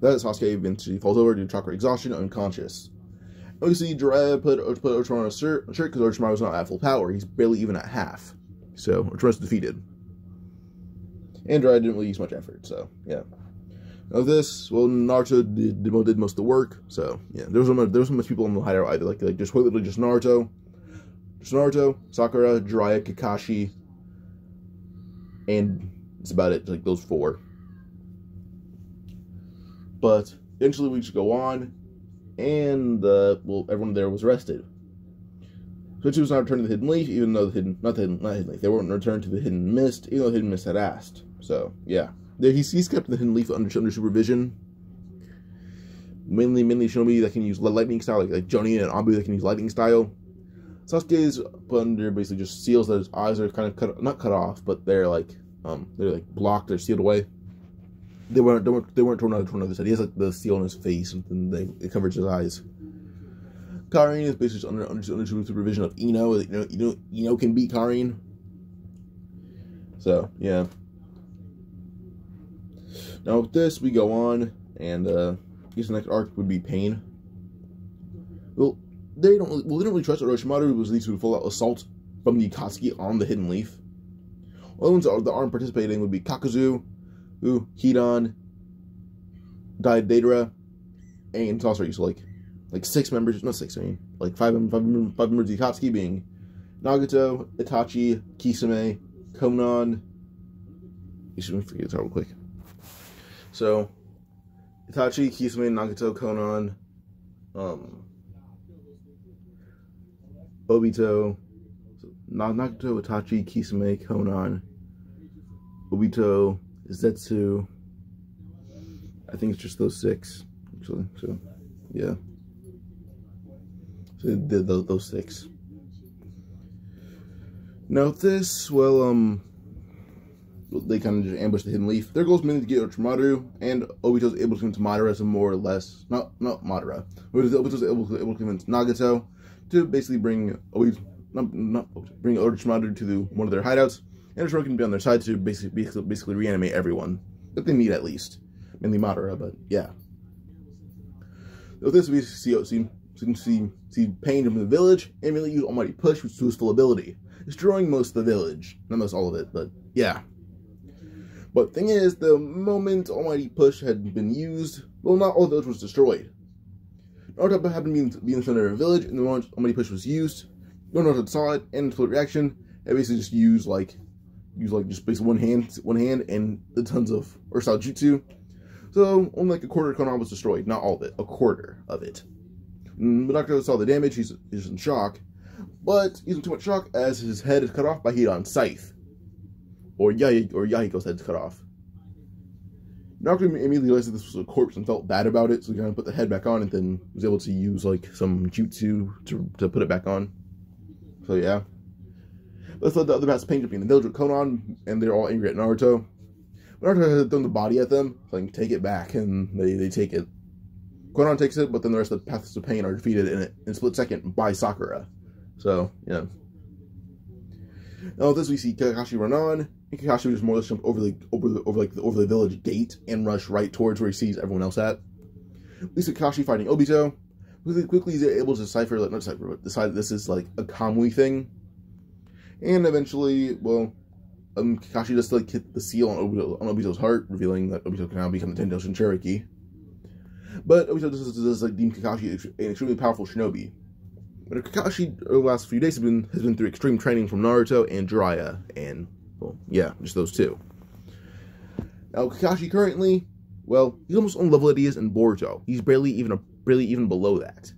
That Sasuke eventually falls over due to chakra exhaustion, unconscious. And we see Jiraiya put Orochimaru on a shirt because Orochimaru's not at full power. He's barely even at half. So Orochimaru's defeated. And Jiraiya didn't really use much effort, so yeah. Now this, well, Naruto did most of the work, so yeah. There was so much people in the hideout either, like just literally just Naruto, Sakura, Jiraiya, Kakashi, and that's about it, like those four. But eventually we just go on, and well, everyone there was arrested. Switch was not returned to the Hidden Leaf, even though not Hidden Leaf, they weren't returned to the Hidden Mist, even though the Hidden Mist had asked. So yeah, he's kept the Hidden Leaf under supervision. Mainly Shinobi that can use lightning style, like Jonin and Abu that can use lightning style. Sasuke is put under basically just seals that his eyes are kind of not cut off, but they're like blocked, they're sealed away. They weren't torn out of the side. He has like the seal on his face, and then it covers his eyes. Karin is basically under supervision of Ino. Ino can beat Karin. So yeah. Now with this, we go on, and I guess the next arc would be Pain. Well, they didn't really trust that Orochimaru was least to full out assault from the Akatsuki on the Hidden Leaf. Other ones that aren't participating would be Kakuzu, Hidan, Deidara, and Sasori. So like 6 members, not 6, I mean like 5 members of the Akatsuki, being Nagato, Itachi, Kisame, Konan. You shouldn't forget this real quick. So Itachi, Kisame, Nagato, Konan, Obito, Nagato, Itachi, Kisame, Konan, Obito, Zetsu. I think it's just those 6, actually. So, yeah. So they did those 6. Now this, well, they kind of just ambushed the Hidden Leaf. Their goal is mainly to get Orochimaru, and Obito's able to convince Madara as more or less, not Madara, but Obito's able to convince Nagato to basically bring Orochimaru to one of their hideouts, and Orochimaru can be on their side to basically reanimate everyone that they need, at least, mainly Madara. But yeah, with this we see Pain from the village and immediately use Almighty Push, which is to his full ability, destroying most of the village, not most all of it, but yeah. But the thing is, the moment Almighty Push had been used, well, not all the village was destroyed. Naruto happened to be in the center of a village, and the moment Almighty Push was used, Naruto saw it, and in split reaction, and basically just used just basically one hand and the tons of Earth-style jutsu. So only like a quarter of Konan was destroyed, not all of it, a quarter of it. Naruto saw the damage, he's in shock, but he's in too much shock as his head is cut off by Hidan's scythe. Or Yahiko's head is cut off. Naruto immediately realized that this was a corpse and felt bad about it, so he kind of put the head back on and then was able to use like some jutsu to put it back on. So yeah. Let's let the other pass Pain jumping in the village with Konan, and they're all angry at Naruto. Naruto had thrown the body at them, like, take it back, and they take it. Konan takes it, but then the rest of the Paths of Pain are defeated in a split second by Sakura. So, yeah. Now with this, we see Kakashi run on, and Kakashi would just more or less jump over the village gate and rush right towards where he sees everyone else at. We see Kakashi fighting Obito. Quickly he's able to decide that this is like a Kamui thing. And eventually, well, Kakashi just like hit the seal on Obito's heart, revealing that Obito can now become the Tendoshin Cherokee. But Obito does like deem Kakashi an extremely powerful shinobi. But Kakashi over the last few days has been through extreme training from Naruto and Jiraiya, and well, yeah, just those two. Now Kakashi currently, well, he's almost on the level that he is in Boruto. He's barely even below that,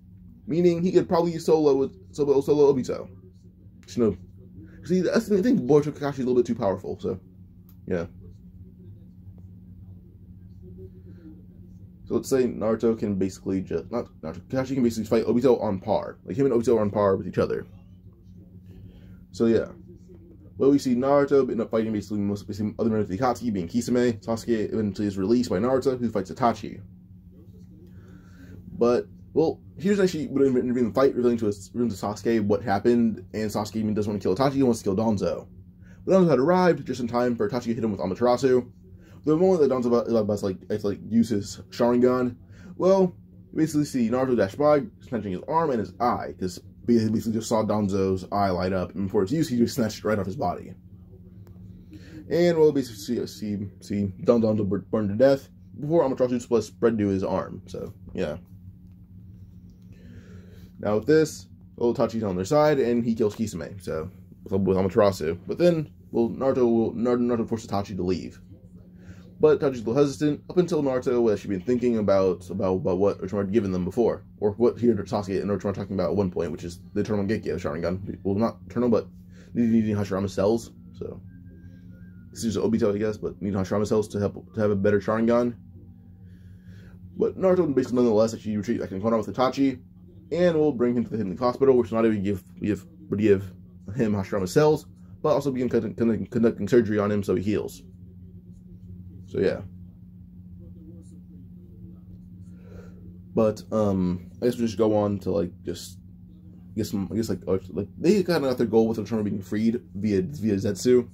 meaning he could probably solo Obito. Shinobi. See, I think Boruto Kakashi is a little bit too powerful, so yeah. So let's say Naruto can basically Kakashi can basically fight Obito on par. Like him and Obito are on par with each other. So yeah. Well, we see Naruto end up fighting basically other members of the Akatsuki, being Kisame. Sasuke eventually is released by Naruto, who fights Itachi. But, well, here's actually would intervene in the fight, revealing to Sasuke what happened, and Sasuke even doesn't want to kill Itachi, he wants to kill Danzo. But Danzo had arrived just in time for Itachi to hit him with Amaterasu. The moment that Dan's about to use his Sharingan, well, you basically see Naruto dash by, snatching his arm and his eye, because he basically just saw Danzo's eye light up, and before its use, he just snatched it right off his body. And we'll basically see Danzo burn to death before Amaterasu spread to his arm. So yeah. Now with this, Itachi's on their side, and he kills Kisame. So with Amaterasu, but then Naruto forces Itachi to leave. But Itachi's a little hesitant, up until Naruto has actually been thinking about what Orochimaru had given them before, or what he heard Sasuke and Orochimaru talking about at one point, which is the Eternal Genkei Sharingan. Well, not Eternal, but needing Hashirama cells. So this is Obito, I guess, but needing Hashirama cells to have a better Sharingan. But Naruto basically nonetheless actually retreat back in Konoha with Itachi, and will bring him to the Hidden Hospital, which will not only give him Hashirama cells, but also begin conducting surgery on him so he heals. So yeah. But I guess we just go on to like they kind of got their goal with Orochimaru being freed via Zetsu.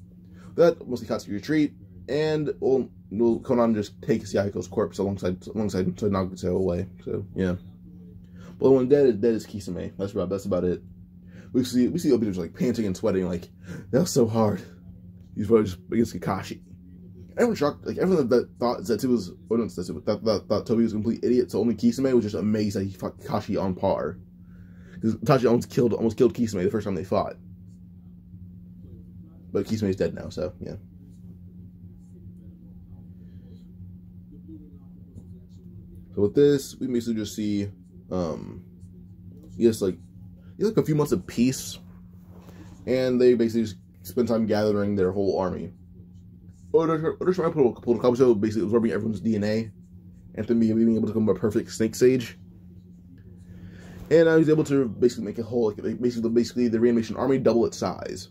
That mostly Katsuki retreat, and we'll Konan just take Yaku's corpse alongside Nagato away. So yeah. But when dead is Kisame. That's about it. We see Obito just like panting and sweating, like that was so hard. He's probably just against Kakashi. Everyone shocked, like everyone that thought Zetsu was, or not Zetsu, but thought Tobi was a complete idiot. So only Kisame was just amazed that he fought Kakashi on par, because Itachi almost killed Kisame the first time they fought. But Kisame's dead now, so yeah. So with this, we basically just see, like a few months of peace, and they basically just spend time gathering their whole army. Orochimaru pulled a Kabuto, basically absorbing everyone's DNA, and then being able to become a perfect snake sage. And I was able to basically make a whole, basically the reanimation army double its size.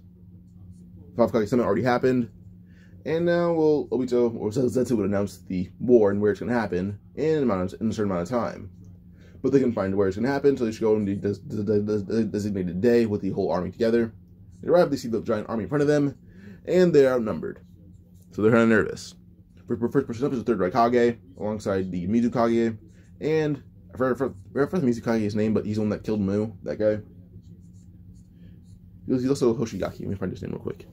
Hokage Summit already happened, and now Obito or Zetsu would announce the war and where it's going to happen in a certain amount of time. But they can find where it's going to happen, so they should go on the designated day with the whole army together. They arrive, they see the giant army in front of them, and they are outnumbered. So they're kind of nervous. First person up is the third Raikage, alongside the Mizukage, and I forgot Mizukage's name, but he's the one that killed Mu, that guy. He's also Hoshigaki. Let me find his name real quick.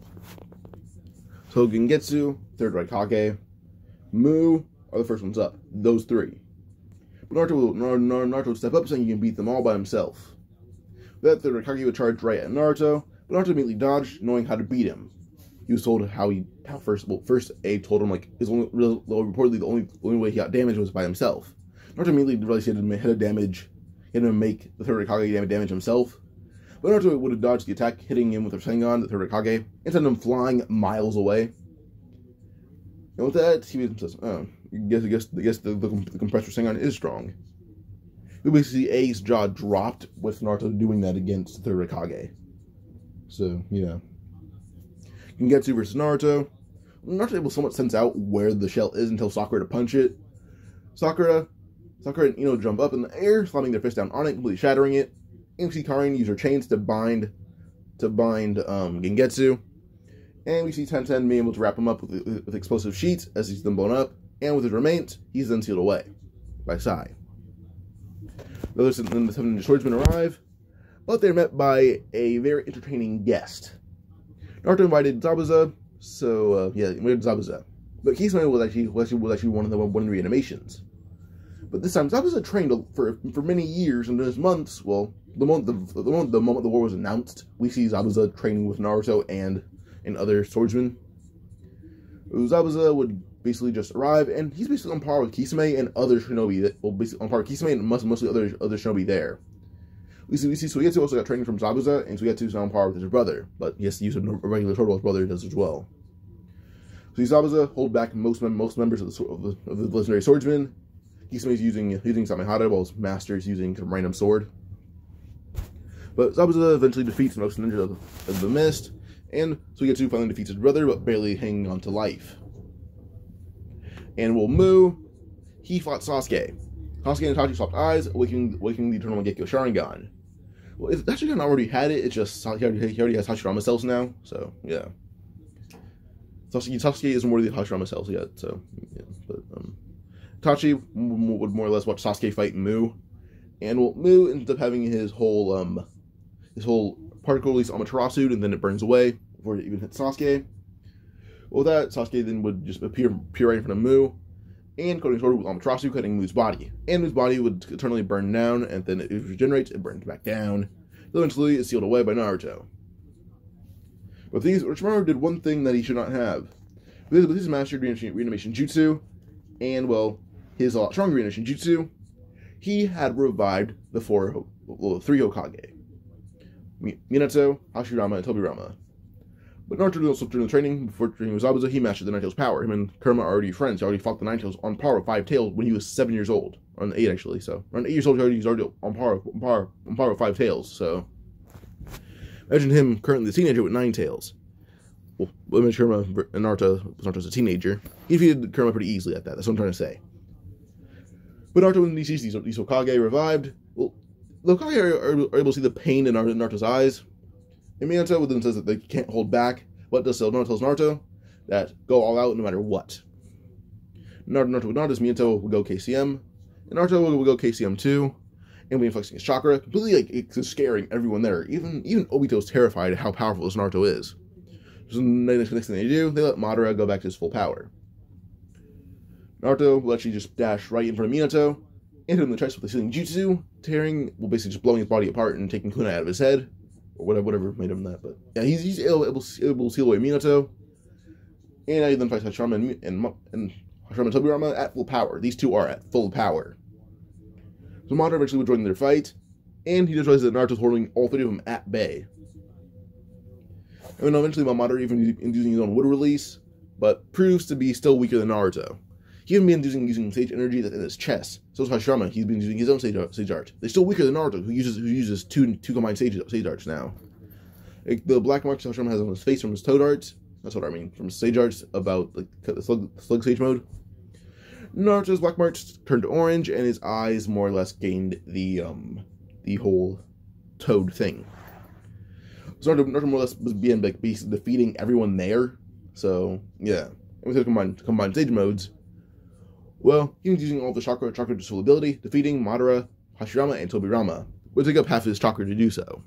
So Gengetsu, third Raikage, Mu are the first ones up. Those three. But Naruto would step up, saying he can beat them all by himself. That third Raikage would charge right at Naruto, but Naruto immediately dodged, knowing how to beat him. He was told first Abe told him like reportedly the only way he got damaged was by himself. Naruto immediately realized he had to make the third Raikage damage himself. But Naruto would have dodged the attack, hitting him with a Rasengan, the third Raikage, and sent him flying miles away. And with that, he says, "Oh, I guess the compressed Rasengan is strong." We basically see A's jaw dropped with Naruto doing that against the third Raikage. So yeah. Gengetsu versus Naruto. Naruto able to somewhat sense out where the shell is until Sakura to punch it. Sakura and Ino jump up in the air, slamming their fist down on it, completely shattering it. And we see Karin use her chains to bind Gengetsu. And we see Tenten being able to wrap him up with explosive sheets as he's then blown up, and with his remains, he's then sealed away by Sai. The other 7 Ninja swordsmen arrive, but they're met by a very entertaining guest. Naruto invited Zabuza, invited Zabuza. But Kisame was actually one of the reanimations. But this time, Zabuza trained for many years, and those months, well, the moment the war was announced, we see Zabuza training with Naruto and other swordsmen. Zabuza would basically just arrive, and he's basically on par with Kisame and other shinobi. Well, basically on par with Kisame and mostly other shinobi there. We see Suigetsu also got training from Zabuza, and Suigetsu's on par with his brother, but he has to use a regular sword while his brother does as well. So Zabuza hold back most members of the legendary swordsmen. Kisame is using Samehada, while his master is using some random sword. But Zabuza eventually defeats most ninjas of the mist, and Suigetsu finally defeats his brother, but barely hanging on to life. And Mu, he fought Sasuke. Sasuke and Itachi swapped eyes, awakening the Eternal Mangekyo Sharingan. Well, if Itachi already had it, it's just he already has Hashirama cells now, so yeah. Sasuke isn't worthy of Hashirama cells yet, so yeah. But Itachi would more or less watch Sasuke fight Mu, and Mu ends up having his whole particle release Amaterasu, and then it burns away before it even hits Sasuke. Well, that Sasuke then would just appear right in front of Mu, and coating sword with Amaterasu, cutting Mu's body. And Mu's body would eternally burn down, and then it regenerates, it burns back down. Eventually, it's sealed away by Naruto. But Orochimaru did one thing that he should not have. With his mastered reanimation jutsu, and, well, his a lot stronger reanimation jutsu, he had revived the 3 Hokage. Minato, Hashirama, and Tobirama. But Naruto also during the training, before training with Zabuza, he mastered the Nine Tails power. Him and Kurama are already friends. He already fought the Nine Tails on par with 5 Tails when he was 7 years old. Around 8, actually, so. Around 8 years old, he's already on par with 5 Tails, so. Imagine him currently a teenager with 9 Tails. Well, imagine Kurama and Naruto's a teenager. He defeated Kurama pretty easily at that, that's what I'm trying to say. But Naruto, when he sees these Hokage revived, well, the Hokage are able to see the pain in Naruto's eyes. And Minato then says that they can't hold back. What does Naruto tells Naruto? That go all out no matter what. Naruto would not, as Minato would go KCM. And Naruto would go KCM too. And be flexing his chakra. Completely it's scaring everyone there. Even Obito's terrified at how powerful this Naruto is. So the next thing they do, they let Madara go back to his full power. Naruto will actually just dash right in front of Minato, and hit him in the chest with the sealing jutsu, basically just blowing his body apart and taking kunai out of his head. Or whatever made him that, but yeah, he's able to seal away Minato. And now he then fights Hashirama and Tobirama at full power. These two are at full power. So Madara eventually would join their fight, and he just realizes that Naruto's holding all 3 of them at bay. And then eventually Madara even using his own wood release, but proves to be still weaker than Naruto. He even been using sage energy that's in his chest. So is Hashirama. He's been using his own sage art. They're still weaker than Naruto, who uses two combined sage arts now. Like, the black marks Hashirama has on his face from his toad arts. That's what I mean. From his sage arts about the slug sage mode. Naruto's black marks turned orange, and his eyes more or less gained the whole toad thing. So Naruto more or less was being basically defeating everyone there. So yeah, and with the combined sage modes. Well, he was using all the chakra to full ability, defeating Madara, Hashirama, and Tobirama. Would take up half his chakra to do so.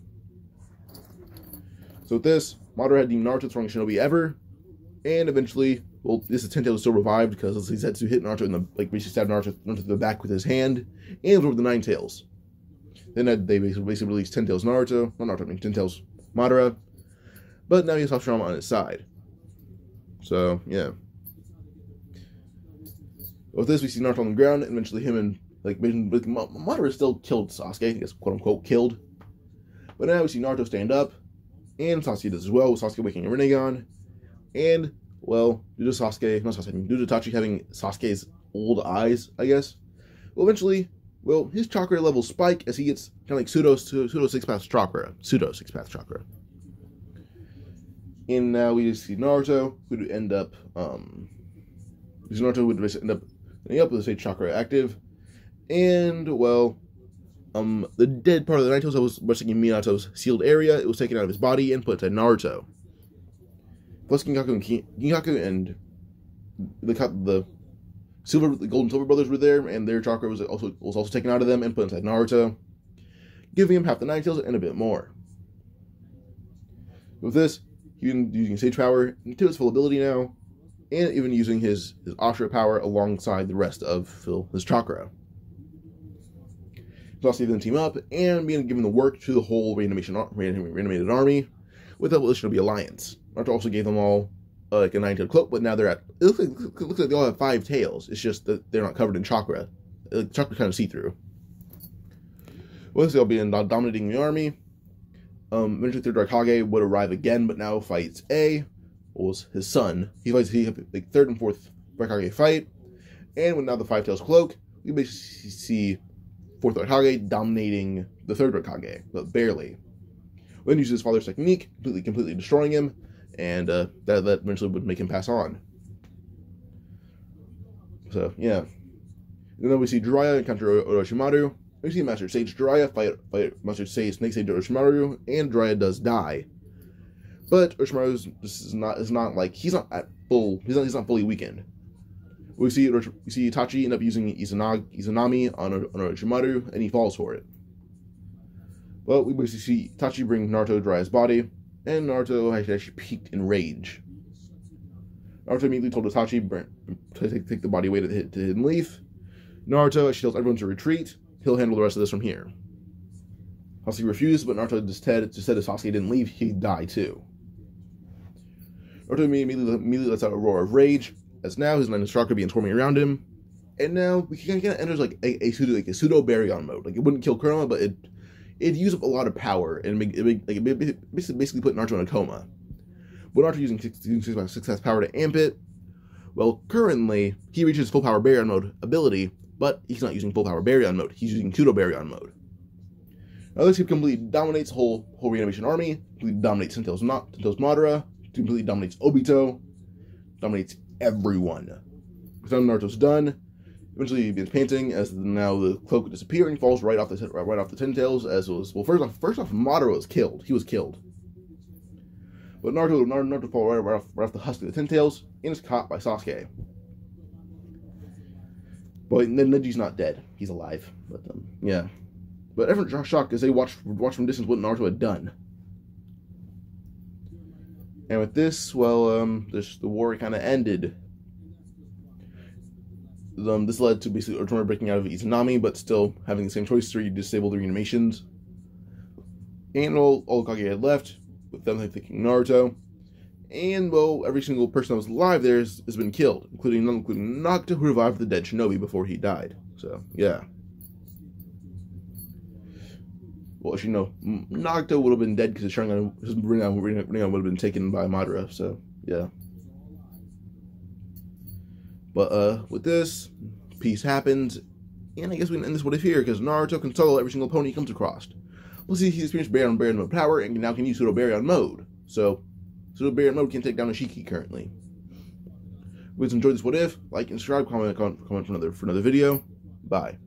So with this, Madara had deemed Naruto the strongest shinobi ever, and eventually, well, this is Tentail still revived because he said to hit Naruto in the basically stabbed Naruto in the back with his hand, and absorbed the 9 Tails. Then they basically released 10 Tails Naruto, not Naruto, I mean 10 Tails Madara, but now he has Hashirama on his side. So yeah. With this, we see Naruto on the ground, and eventually him and, Madara still killed Sasuke, I guess, quote-unquote, killed. But now we see Naruto stand up, and Sasuke does as well, with Sasuke waking a Rinnegan. And, well, due to Itachi having Sasuke's old eyes, I guess, well, eventually, well, his chakra levels spike as he gets kind of like pseudo 6-path chakra. Pseudo 6-path chakra. And now we just see Naruto, who would end up, ending up with the sage chakra active, and, well, the dead part of the Nine-Tails that was resting in Minato's sealed area, it was taken out of his body and put to Naruto. Plus Ginkaku and the Golden Silver brothers were there, and their chakra was also taken out of them and put inside Naruto, giving him half the Nine Tails and a bit more. With this, he's using Sage Power to its full ability now, and even using his Ashura power alongside the rest of his chakra. He's also then team up and being given the work to the whole reanimated army with the Shinobi Alliance. Naruto also gave them all like a 9-tailed cloak, but now they're at. It looks like they all have 5 tails. It's just that they're not covered in chakra. Chakra kind of see-through. Well, they'll be dominating the army. Eventually, Third Hokage would arrive again, but now fights was his son. He like third and fourth Hokage fight, and with now the 5 tails cloak, we basically see fourth Hokage dominating the third Hokage, but barely. Then uses his father's technique, completely destroying him, and that eventually would make him pass on. So yeah, and then we see Jiraiya encounter Orochimaru. We see Master Sage Jiraiya fight Master Sage Snake Sage Orochimaru, and Jiraiya does die. But Orochimaru is not fully weakened. We see Itachi end up using Izanami on Orochimaru, and he falls for it. Well, we basically see Itachi bring Naruto to Jiraiya's body, and Naruto actually peaked in rage. Naruto immediately told Itachi to take the body away to Hidden Leaf. Naruto actually tells everyone to retreat. He'll handle the rest of this from here. Sasuke refused, but Naruto just said if Sasuke didn't leave, he'd die too. Naruto immediately lets out a roar of rage, as now his Nine chakra begins forming around him, and now he kind of enters like a pseudo baryon mode. Like it wouldn't kill Kurama, but it'd use up a lot of power and basically put Naruto in a coma. But Naruto using 6 power to amp it. Well, currently he reaches full power baryon mode ability, but he's not using full power baryon mode. He's using pseudo baryon mode. Now this completely dominates the whole reanimation army. Completely dominates Tento's Madara. Completely dominates Obito. Dominates everyone. So Naruto's done. Eventually he begins painting as now the cloak would disappear and he falls right off the Ten Tails. As was first off Madara was killed. He was killed. But Naruto falls right off the husk of the Ten Tails and is caught by Sasuke. But Neji's not dead. He's alive. But yeah. But everyone's shocked as they watch from distance what Naruto had done. And with this, well, the war kind of ended. This led to basically Orochimaru breaking out of Izanami, but still having the same choice where you disable the reanimations. And all Hokage had left, with them thinking Naruto. And, well, every single person that was alive there has been killed, including Nagato, who revived the dead shinobi before he died. So, yeah. Well, as you know, Nagato would have been dead because his Rinnegan would have been taken by Madara, so, yeah. But, with this, peace happens, and I guess we can end this with here, because Naruto can solo every single opponent he comes across. We'll see he's experienced baryon mode power, and now can use pseudo baryon mode. So, pseudo baryon mode can take down Ishiki currently. If you guys enjoyed this what if, like and subscribe, comment for another video. Bye.